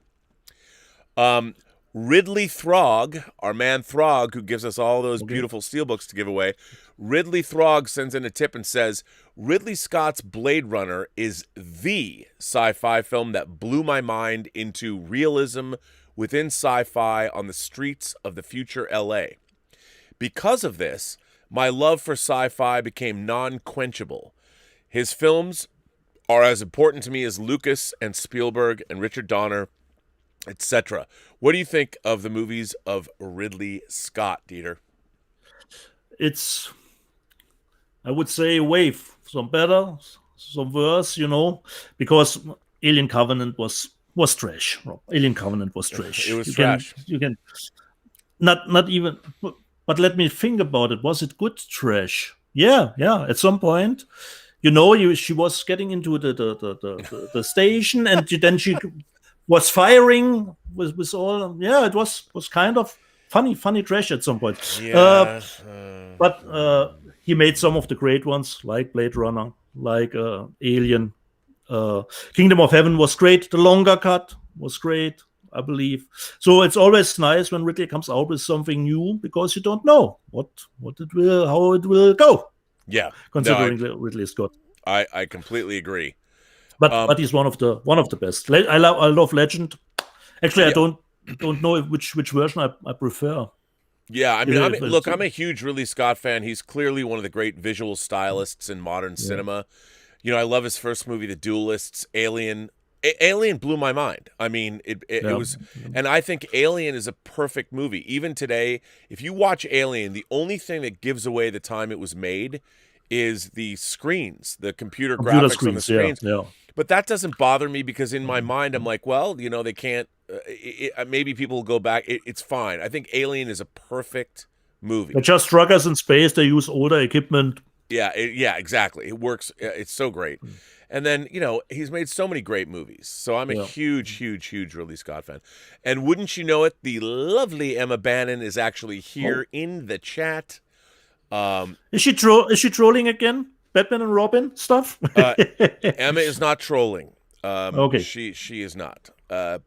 Ridley Throg, our man Throg, who gives us all those beautiful steelbooks to give away, Ridley Throg sends in a tip and says, "Ridley Scott's Blade Runner is the sci-fi film that blew my mind into realism within sci-fi on the streets of the future LA. Because of this, my love for sci-fi became non-quenchable. His films are as important to me as Lucas and Spielberg and Richard Donner, etc." What do you think of the movies of Ridley Scott, Dieter? It's, I would say, wave. Some better, some worse, because Alien Covenant was trash. Alien Covenant was trash. It was trash. You can not even. But let me think about it. Was it good trash? Yeah. At some point, she was getting into the station, and then she was firing with all. Yeah, it was kind of funny trash at some point. Yeah. But he made some of the great ones, like Blade Runner, like Alien. Kingdom of Heaven was great. The longer cut was great, I believe. So it's always nice when Ridley comes out with something new, because you don't know how it will go. Yeah, considering Ridley Scott. I completely agree. But he's one of the best. I love Legend. Actually, I don't know which version I prefer. Yeah, I mean, I'm a huge Ridley Scott fan. He's clearly one of the great visual stylists in modern cinema. I love his first movie, The Duelists. Alien blew my mind. I mean, it was, and I think Alien is a perfect movie. Even today, if you watch Alien, the only thing that gives away the time it was made is the screens, the computer graphics on the screens. Yeah. But that doesn't bother me because in my mind, I'm like, well, they can't. Maybe people will go back. It's fine. I think Alien is a perfect movie. They're just truckers in space. They use older equipment. Yeah, exactly. It works. It's so great. And then, he's made so many great movies. So I'm a huge Ridley Scott fan. And wouldn't you know it, the lovely Emma Bannon is actually here in the chat. Is she trolling again? Batman and Robin stuff? Emma is not trolling. Okay. She is not. And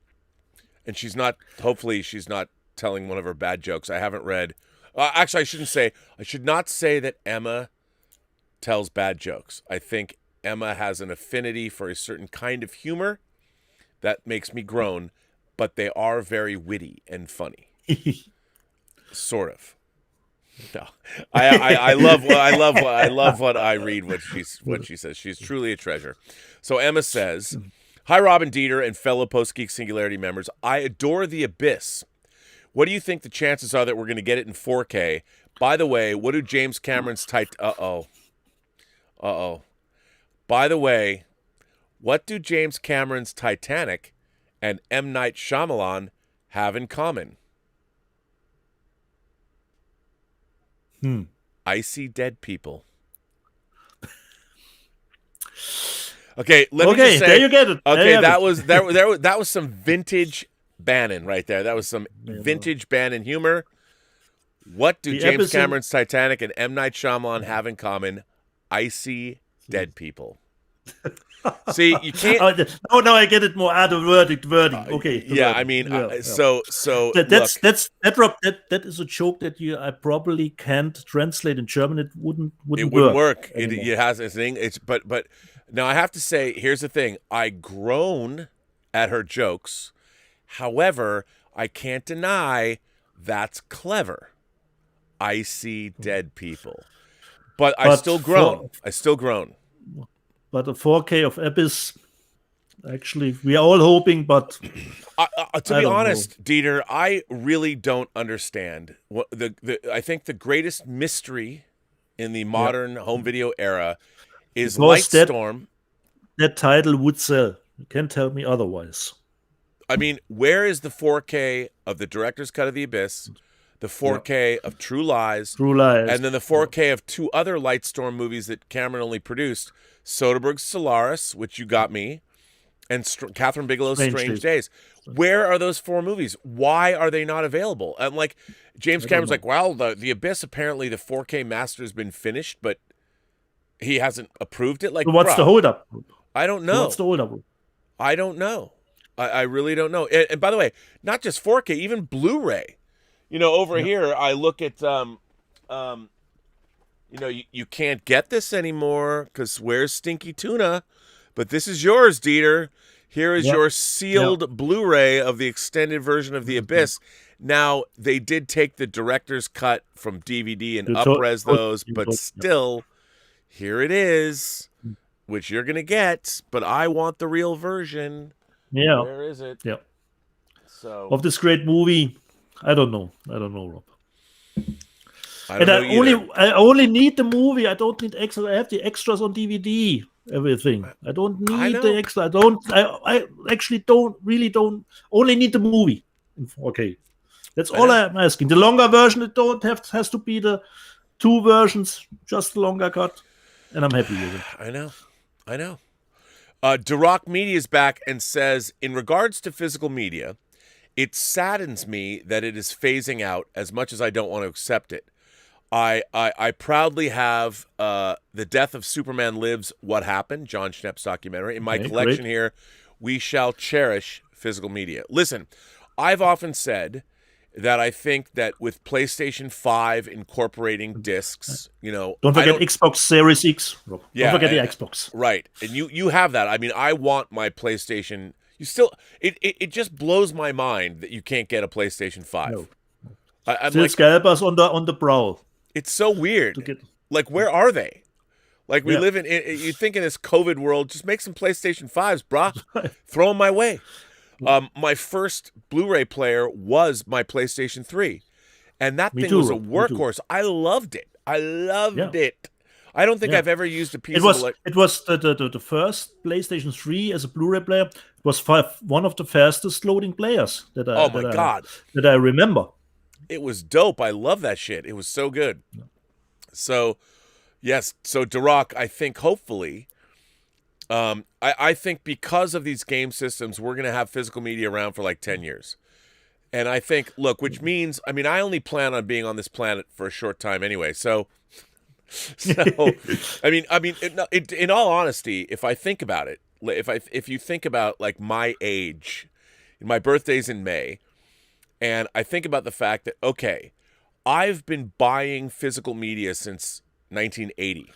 she's not, hopefully she's not telling one of her bad jokes. I haven't read. Actually, I should not say that Emma tells bad jokes. I think Emma has an affinity for a certain kind of humor that makes me groan, but they are very witty and funny. Sort of. No, I love what I read what she says. She's truly a treasure. So Emma says, "Hi, Robin, Dieter, and fellow Post-Geek Singularity members. I adore The Abyss. What do you think the chances are that we're going to get it in 4K? By the way, what do James Cameron's By the way, what do James Cameron's Titanic and M. Night Shyamalan have in common? I see dead people." Okay, let me just say. There you get it. Okay, that was some vintage Bannon right there. That was some vintage Bannon humor. What do James Cameron's Titanic and M. Night Shyamalan have in common? I see dead people. See, you can't. No, I get it more. The wording. Okay. Yeah, I mean, so that is a joke that I probably can't translate in German. It wouldn't work. It has a thing. But now I have to say, here's the thing. I groan at her jokes. However, I can't deny that's clever. I see dead people, but I still groan. But the 4K of Abyss, actually, we are all hoping, but to be honest, Dieter, I really don't understand. I think the greatest mystery in the modern home video era is Lightstorm. That title would sell. You can't tell me otherwise. I mean, where is the 4K of the director's cut of The Abyss, the 4K of True Lies, and then the 4K of two other Lightstorm movies that Cameron only produced, Soderbergh's Solaris, which you got me, and Catherine Bigelow's Strange Days. Where are those four movies? Why are they not available? And like James Cameron's like, well, the Abyss, apparently the 4K master has been finished, but he hasn't approved it. Like, so what's the holdup? I don't know. What's the holdup? I don't know. I really don't know. And by the way, not just 4K, even Blu-ray. Over here, I look at, you can't get this anymore because where's Stinky Tuna? But this is yours, Dieter. Here is your sealed Blu-ray of the extended version of The Abyss. Now, they did take the director's cut from DVD and up-res those, but still, here it is, which you're going to get, but I want the real version. Yeah. Where is it? Yeah. So of this great movie, I don't know, Rob. I only need the movie. I don't need extras. I have the extras on DVD. Everything. I don't need the extra. I actually don't only need the movie in 4K. That's all I'm asking. The longer version, has to be the two versions, just the longer cut, and I'm happy with it. I know. Duroc Media is back and says, in regards to physical media, it saddens me that it is phasing out as much as I don't want to accept it. I proudly have The Death of Superman Lives, What Happened, John Schnepp's documentary. In my collection here, we shall cherish physical media. Listen, I've often said that I think that with PlayStation 5 incorporating discs, don't forget Xbox Series X. Rob. Yeah, don't forget the Xbox. Right. And you have that. I mean, I want my PlayStation. It just blows my mind that you can't get a PlayStation 5. No. I'm still scalpers on the brow. It's so weird. Like, where are they? Like, we live in you think in this COVID world, just make some PlayStation 5s, brah. Throw them my way. My first Blu-ray player was my PlayStation 3. And that thing was a workhorse. I loved it. I don't think Yeah. I've ever used a piece It was of the first PlayStation 3 as a Blu-ray player. It was one of the fastest loading players Oh my God. that I remember. It was dope. I love that shit. It was so good. So, yes. So, Duroc, I think hopefully, I think because of these game systems, we're going to have physical media around for like 10 years. And I think, look, which means, I mean, I only plan on being on this planet for a short time anyway. So I mean, in all honesty, if I think about it, if you think about like my age, my birthday's in May, and I think about the fact that, okay, I've been buying physical media since 1980.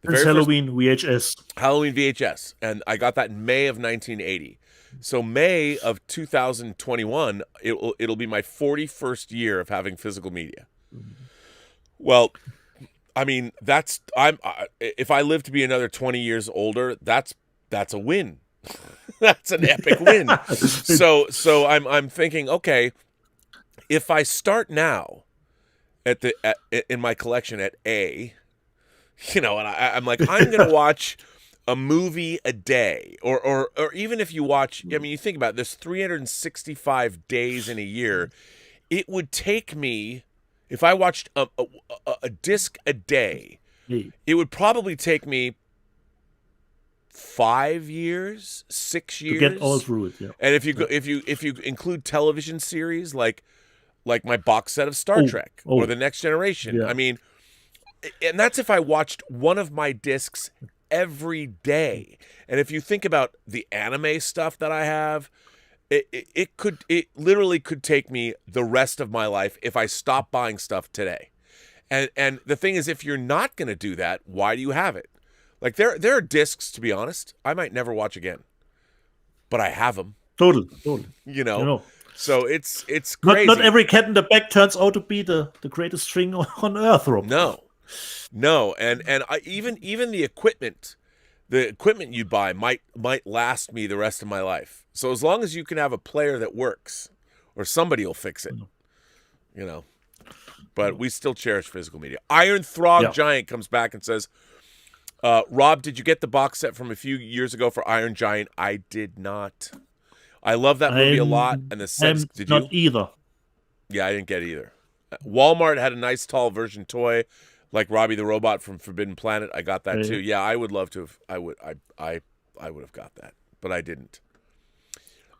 It's Halloween VHS. Halloween VHS. And I got that in May of 1980. So May of 2021, it'll be my 41st year of having physical media. Well, I mean, if I live to be another 20 years older, that's a win. That's an epic win. So I'm thinking, okay, if I start now in my collection at A, and I'm like, I'm gonna watch a movie a day, or even if you watch, I mean, you think about it, there's 365 days in a year. It would take me, if I watched a disc a day, it would probably take me 5 years, 6 years to get all through it. Yeah. And if you include television series like my box set of Star Trek or The Next Generation, I mean, and that's if I watched one of my discs every day. And if you think about the anime stuff that I have, it literally could take me the rest of my life if I stop buying stuff today. And the thing is, if you're not going to do that, why do you have it? Like there are discs, to be honest, I might never watch again, but I have them. Totally. So it's crazy. Not every cat in the bag turns out to be the greatest string on earth, Rob. No, and even the equipment you buy might last me the rest of my life. So as long as you can have a player that works, or somebody will fix it, But we still cherish physical media. Iron Throg Giant comes back and says, Rob, did you get the box set from a few years ago for Iron Giant? I did not. I love that movie a lot, and the sets. Did you? Not either. Yeah, I didn't get it either. Walmart had a nice tall version toy, like Robbie the Robot from Forbidden Planet. I got that too. Yeah, I would love to have. I would have got that, but I didn't.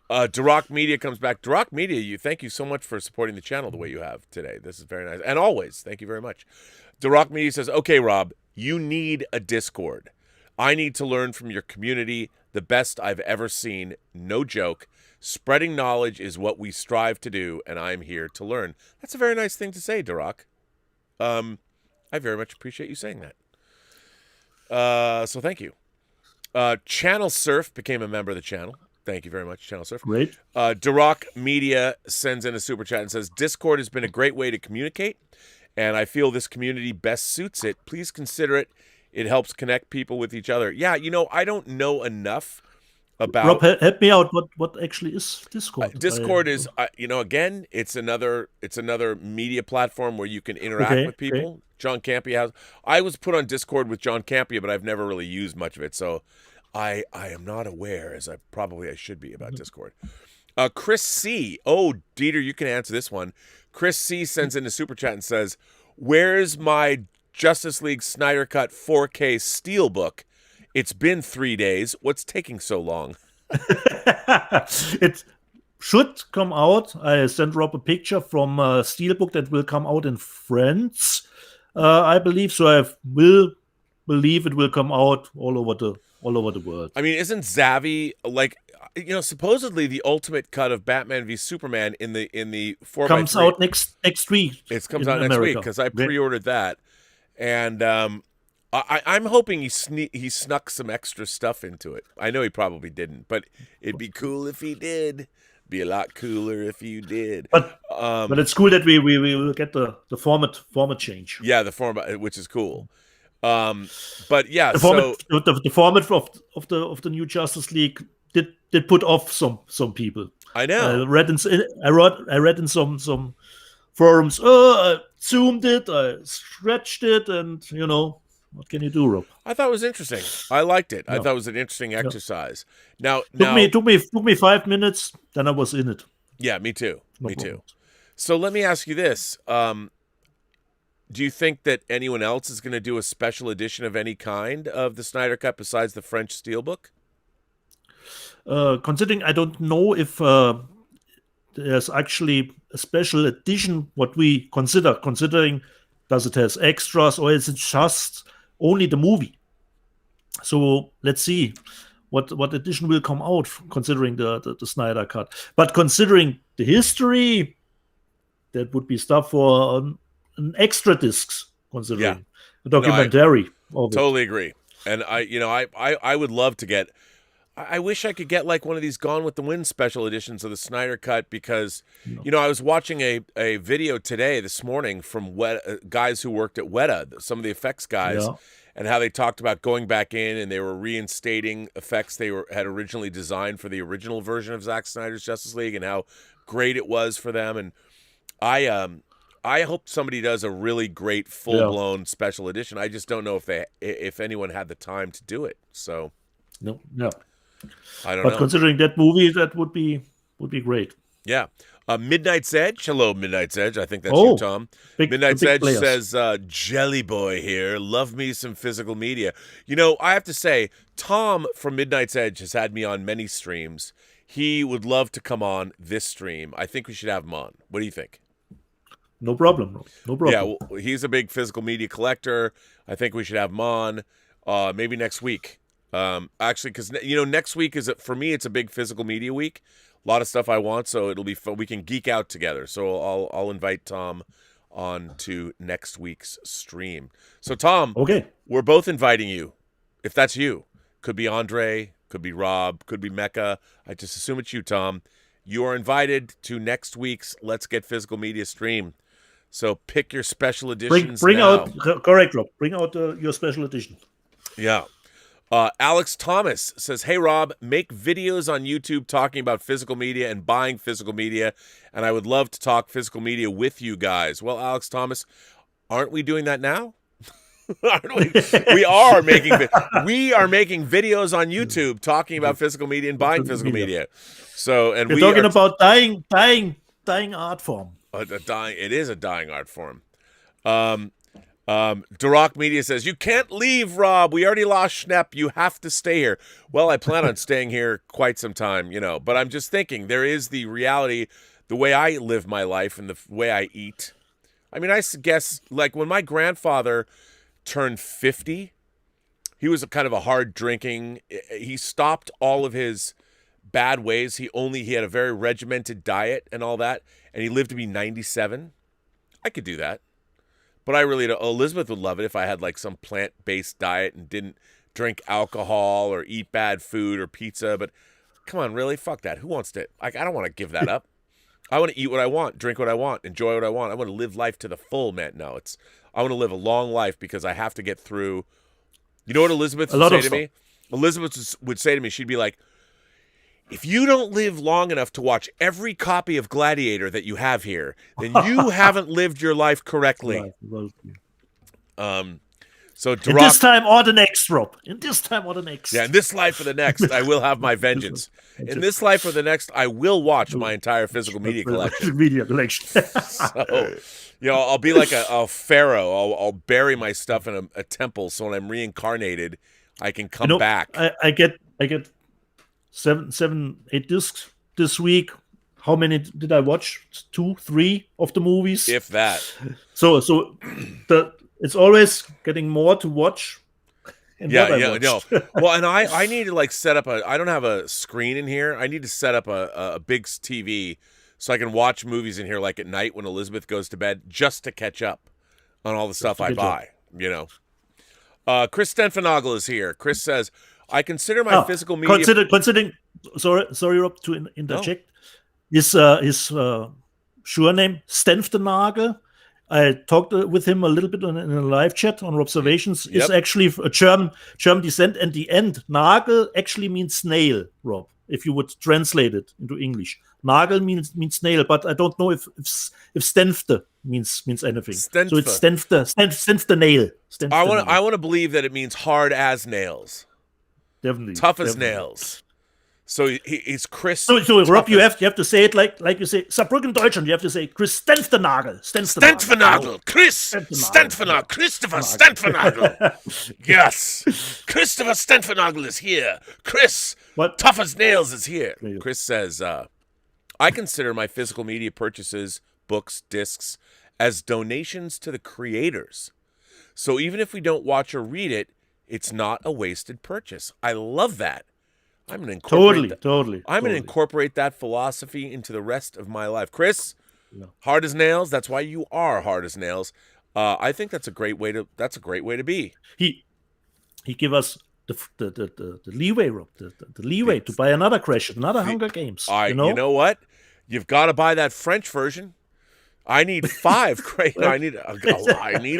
Duroc Media comes back. Duroc Media, thank you so much for supporting the channel the way you have today. This is very nice, and always thank you very much. Duroc Media says, "Okay, Rob, you need a Discord. I need to learn from your community. The best I've ever seen. No joke. Spreading knowledge is what we strive to do, and I'm here to learn." That's a very nice thing to say, Duroc. I very much appreciate you saying that. So thank you. Channel Surf became a member of the channel. Thank you very much, Channel Surf. Great. Duroc Media sends in a super chat and says, Discord has been a great way to communicate, and I feel this community best suits it. Please consider it. It helps connect people with each other. Yeah, I don't know enough about... Rob, help me out. What actually is Discord? Discord is, again, it's another media platform where you can interact with people. Okay. John Campia has... I was put on Discord with John Campia, but I've never really used much of it, so I am not aware, as I should be, about Discord. Chris C. Oh, Dieter, you can answer this one. Chris C. sends in a super chat and says, "Where's my Justice League Snyder Cut 4K Steelbook? It's been 3 days. What's taking so long?" It should come out. I sent Rob a picture from a Steelbook that will come out in France, I believe. So I will believe it will come out all over the world. I mean, isn't Zavi supposedly the ultimate cut of Batman v Superman in the 4x3 comes out next week. It comes out next week because I pre-ordered that, and I'm hoping he snuck some extra stuff into it. I know he probably didn't, but it'd be cool if he did. Be a lot cooler if you did. But it's cool that we will get the format change. Yeah, the format, which is cool. But yeah, the format of the new Justice League did put off some people. I know. I read in some forums. Oh, I zoomed it, I stretched it, and What can you do, Rob? I thought it was interesting. I liked it. I thought it was an interesting exercise. Now, took me 5 minutes, then I was in it. Yeah, me too. No me problem. too. So let me ask you this. Do you think that anyone else is going to do a special edition of any kind of the Snyder Cut besides the French Steelbook? Considering I don't know if there's actually a special edition, what we considering does it has extras or is it just only the movie? So let's see what edition will come out considering the Snyder Cut. But considering the history, that would be stuff for an extra discs, considering the documentary. Totally agree. And I would love to get. I wish I could get like one of these Gone with the Wind special editions of the Snyder Cut because, I was watching a video this morning from guys who worked at Weta, some of the effects guys, and how they talked about going back in and they were reinstating effects they had originally designed for the original version of Zack Snyder's Justice League and how great it was for them. And I hope somebody does a really great full-blown special edition. I just don't know if anyone had the time to do it. So no. I don't know. But considering that movie, that would be great. Yeah. Midnight's Edge. Hello, Midnight's Edge. I think that's you, Tom. Midnight's Edge players. Says, Jelly Boy here. Love me some physical media. I have to say, Tom from Midnight's Edge has had me on many streams. He would love to come on this stream. I think we should have him on. What do you think? No problem. Yeah, well, he's a big physical media collector. I think we should have him on maybe next week. Actually, because next week for me, it's a big physical media week. A lot of stuff I want, so it'll be fun. We can geek out together. So I'll invite Tom on to next week's stream. So Tom, we're both inviting you. If that's you, could be Andre, could be Rob, could be Mecca. I just assume it's you, Tom. You are invited to next week's Let's Get Physical Media stream. So pick your special editions. Bring now. out correct, Rob. Bring out your special edition. Yeah. Alex Thomas says, hey, Rob, make videos on YouTube talking about physical media and buying physical media, and I would love to talk physical media with you guys. Well, Alex Thomas, aren't we doing that now? Aren't we? We are making videos on YouTube talking about physical media and buying physical media. So, and we're talking about dying art form. It is a dying art form. Duroc Media says, you can't leave, Rob. We already lost Schnepp. You have to stay here. Well, I plan on staying here quite some time, but I'm just thinking there is the reality, the way I live my life and the way I eat. I mean, I guess like when my grandfather turned 50, he was kind of a hard drinking. He stopped all of his bad ways. He had a very regimented diet and all that. And he lived to be 97. I could do that. But I really don't. Elizabeth would love it if I had like some plant-based diet and didn't drink alcohol or eat bad food or pizza. But come on, really? Fuck that. Who wants to? I don't want to give that up. I want to eat what I want, drink what I want, enjoy what I want. I want to live life to the full, man. No, I want to live a long life because I have to get through. You know what Elizabeth would say to me? Elizabeth would say to me, she'd be like, if you don't live long enough to watch every copy of Gladiator that you have here, then you haven't lived your life correctly. So in this time or the next, Rob. In this time or the next. Yeah, in this life or the next, I will have my vengeance. In this life or the next, I will watch my entire physical media collection. So, I'll be like a pharaoh. I'll bury my stuff in a temple, so when I'm reincarnated, I can come back. I get 8 discs this week. How many did I watch? 2, 3 of the movies, if that. So it's always getting more to watch. No. Well, and I need to like set up I don't have a screen in here. I need to set up a big TV so I can watch movies in here like at night when Elizabeth goes to bed, just to catch up on all the stuff I buy. Chris Stenfenagel is here. Chris says, I consider my physical media. Considering, sorry, Rob, to interject. His sure name, Stenfenagel. I talked with him a little bit in a live chat on Observations. Is actually a German descent, and the end Nagel actually means snail, Rob. If you would translate it into English, Nagel means snail, but I don't know if Stenfte means anything. Stenfe. So it's Stenfe nail. I want to believe that it means hard as nails. Definitely. Tough as nails. So he's Chris. So Rob, you have to say it like you say Saarbrücken, Deutschland. You have to say Chris Stenfenagel. Stenfenagel. Chris Stenfenagel. Christopher Stenfenagel. Yes. Christopher Stenfenagel is here. Chris, tough as nails, is here. Chris says, I consider my physical media purchases, books, discs, as donations to the creators. So even if we don't watch or read it, it's not a wasted purchase. I love that. I'm gonna incorporate that philosophy into the rest of my life. Chris, hard as nails. That's why you are hard as nails. I think that's a great way to be. He give us the leeway, Rob, the leeway to buy another Crash, another Hunger Games. You know what? You've got to buy that French version. I need 5. I need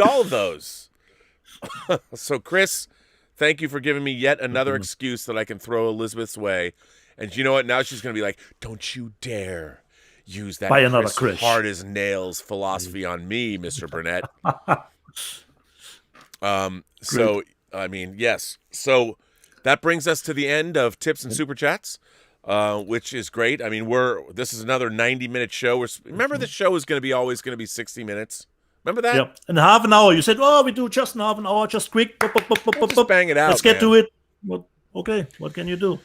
all of those. So, Chris, thank you for giving me yet another excuse that I can throw Elizabeth's way. And you know what? Now she's going to be like, don't you dare use that Chris hard as nails philosophy on me, Mr. Burnett. So, I mean, yes. So that brings us to the end of Tips and Super Chats, which is great. I mean, this is another 90-minute show. Remember, the show is always going to be 60 minutes. Remember that? Yeah. In half an hour. You said, we do just in half an hour, just quick. Just bang it out. Let's get to it. Okay, what can you do?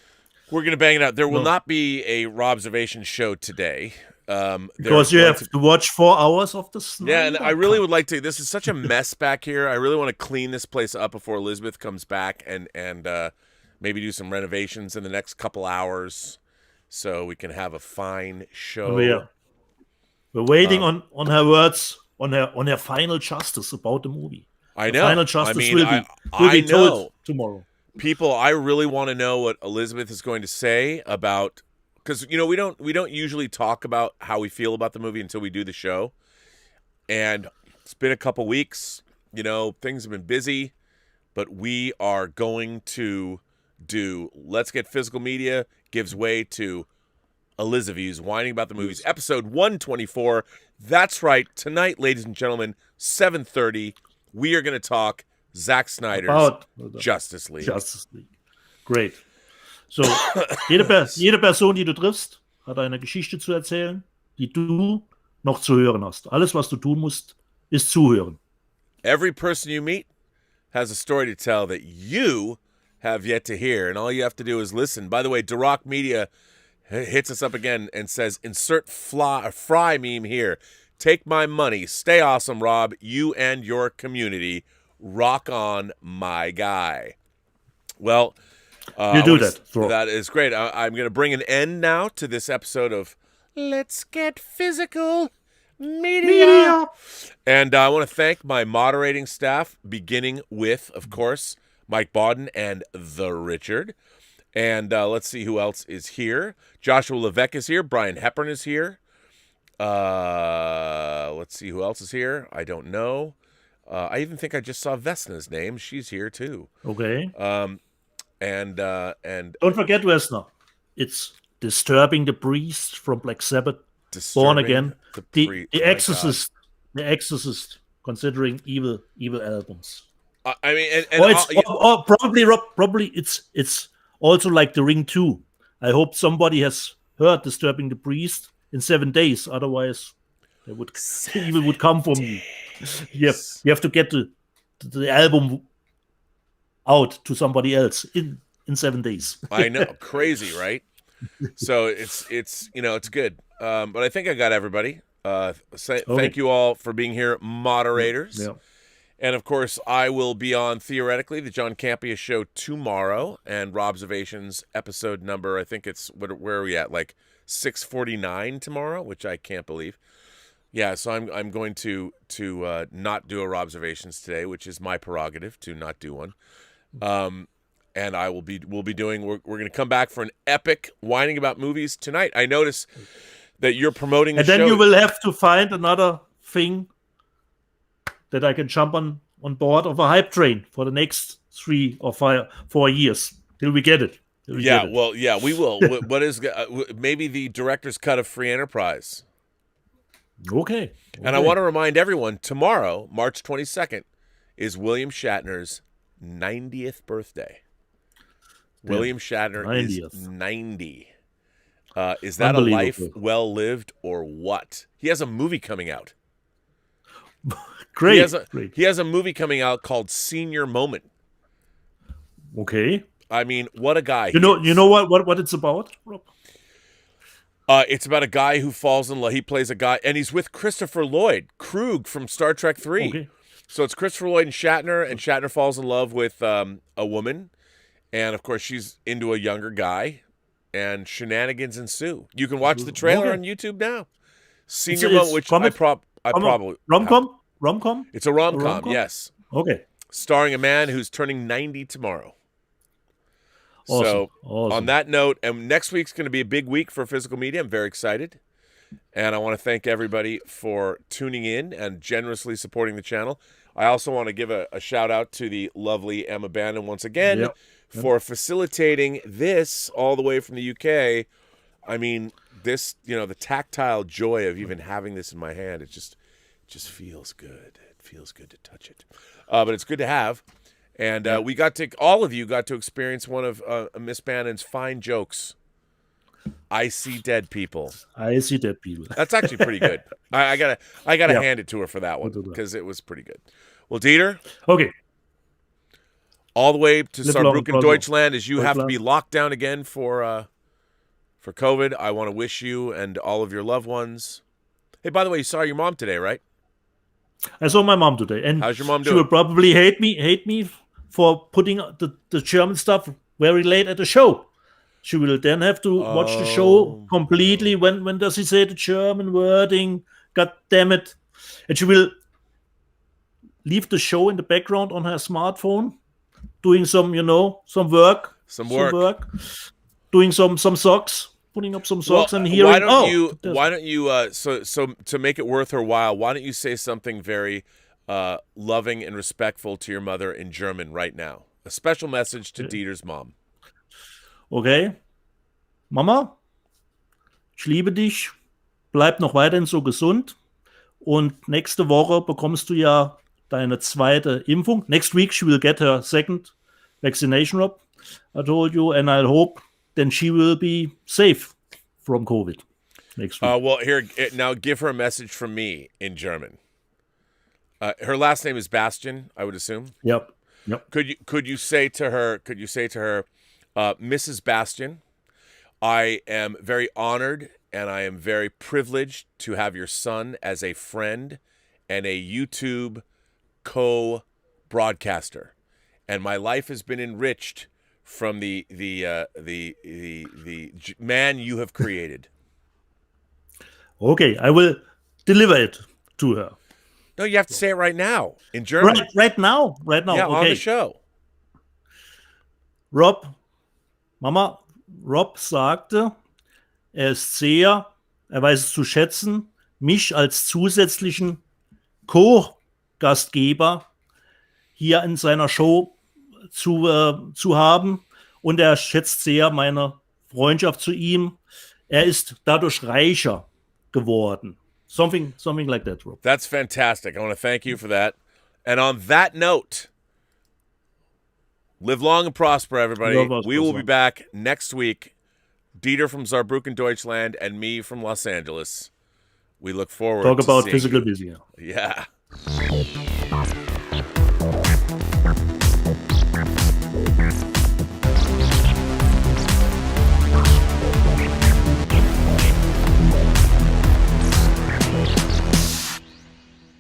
We're going to bang it out. There will not be a Robservation show today. Because you have to watch 4 hours of the snow. Yeah, and I really would like to. This is such a mess back here. I really want to clean this place up before Elizabeth comes back and maybe do some renovations in the next couple hours so we can have a fine show. We're waiting on her words, on her final justice about the movie. I know. Final justice will be told tomorrow. People, I really want to know what Elizabeth is going to say about, because we don't usually talk about how we feel about the movie until we do the show, and it's been a couple weeks. Things have been busy, but we are going to do Let's Get Physical Media gives way to Elizabeth's Whining About the Movies, episode 124. That's right. Tonight, ladies and gentlemen, 7:30, we are going to talk Zack Snyder's about Justice League. Great. So, jede Person, die du triffst, hat eine Geschichte zu erzählen, die du noch zu hören hast. Alles, was du tun musst, ist zuhören. Every person you meet has a story to tell that you have yet to hear, and all you have to do is listen. By the way, Duroc Media hits us up again and says, insert fry meme here. Take my money. Stay awesome, Rob. You and your community. Rock on, my guy. Well, you do that. That is great. I'm going to bring an end now to this episode of Let's Get Physical Media. And I want to thank my moderating staff, beginning with, of course, Mike Bawden and the Richard. And let's see who else is here. Joshua Levesque is here. Brian Hepburn is here. Let's see who else is here. I don't know. I even think I just saw Vesna's name. She's here too. Okay. And don't forget Vesna. It's Disturbing the Priest from Black Sabbath. Born Again. The Exorcist. The Exorcist. Considering evil albums. I mean, or probably it's also like The Ring 2. I hope somebody has heard Disturbing the Priest in 7 days. Otherwise, evil would come for me. You have to get the album out to somebody else in 7 days. I know, crazy, right? So it's good. But I think I got everybody. Thank you all for being here, moderators. Yeah. And of course, I will be on theoretically the John Campea show tomorrow, and Robservation's episode number. I think it's where are we at? Like 649 tomorrow, which I can't believe. Yeah, so I'm going to not do a Robservations today, which is my prerogative to not do one. And we'll be doing. We're going to come back for an epic whining about movies tonight. I notice that you're promoting the show. And then you will have to find another thing that I can jump on board of a hype train for the next 3 or 4 years till we get it. We will. What is maybe the director's cut of Free Enterprise? Okay. And I want to remind everyone, tomorrow, March 22nd, is William Shatner's 90th birthday. William Shatner 90th. is 90. Is that a life well lived or what? He has a movie coming out. Great. He has a movie coming out called Senior Moment. Okay. I mean, what a guy. You know what it's about, Rob? It's about a guy who falls in love. He plays a guy, and he's with Christopher Lloyd, Krug from Star Trek 3. Okay. So it's Christopher Lloyd and Shatner falls in love with a woman, and of course she's into a younger guy, and shenanigans ensue. You can watch the trailer on YouTube now. Senior Moment, which I probably rom-com. It's a rom-com, yes. Okay. Starring a man who's turning 90 tomorrow. Awesome. So on that note, and next week's going to be a big week for physical media. I'm very excited. And I want to thank everybody for tuning in and generously supporting the channel. I also want to give a shout out to the lovely Emma Bannon once again for facilitating this all the way from the UK. I mean, this, the tactile joy of even having this in my hand, it just feels good. It feels good to touch it. But it's good to have. And all of you got to experience one of Miss Bannon's fine jokes. I see dead people. I see dead people. That's actually pretty good. I gotta hand it to her for that one because it was pretty good. Well, Dieter. Okay. All the way to Saarbrücken, Deutschland, as you have to be locked down again for COVID. I want to wish you and all of your loved ones. Hey, by the way, you saw your mom today, right? I saw my mom today, and how's your mom doing? She will probably hate me for putting the German stuff very late at the show. She will then have to watch the show completely. When does he say the German wording? God damn it! And she will leave the show in the background on her smartphone, doing some work, doing some socks. Putting up some socks and hearing. Why don't you? So to make it worth her while, why don't you say something very loving and respectful to your mother in German right now? A special message to Dieter's mom. Okay, Mama, ich liebe dich. Bleib noch weiterhin so gesund. Und nächste Woche bekommst du ja deine zweite Impfung. Next week she will get her second vaccination, Rob. I told you, and I hope then she will be safe from COVID next week. Well, here now, give her a message from me in German. Her last name is Bastian, I would assume. Yep. Could you say to her? Mrs. Bastian, I am very honored and I am very privileged to have your son as a friend and a YouTube co-broadcaster, and my life has been enriched from the man you have created. Okay, I will deliver it to her. No, you have to say it right now in German. Right now. Yeah, okay. On the show. Rob sagte, er weiß es zu schätzen, mich als zusätzlichen Co-Gastgeber hier in seiner Show zu haben, und er schätzt sehr meine Freundschaft zu ihm. Er ist dadurch reicher geworden. Something like that, Rob. That's fantastic. I want to thank you for that. And on that note, live long and prosper, everybody. We will be back next week. Dieter from Saarbrücken, Deutschland, and me from Los Angeles. We look forward to talk about physical busy. Yeah.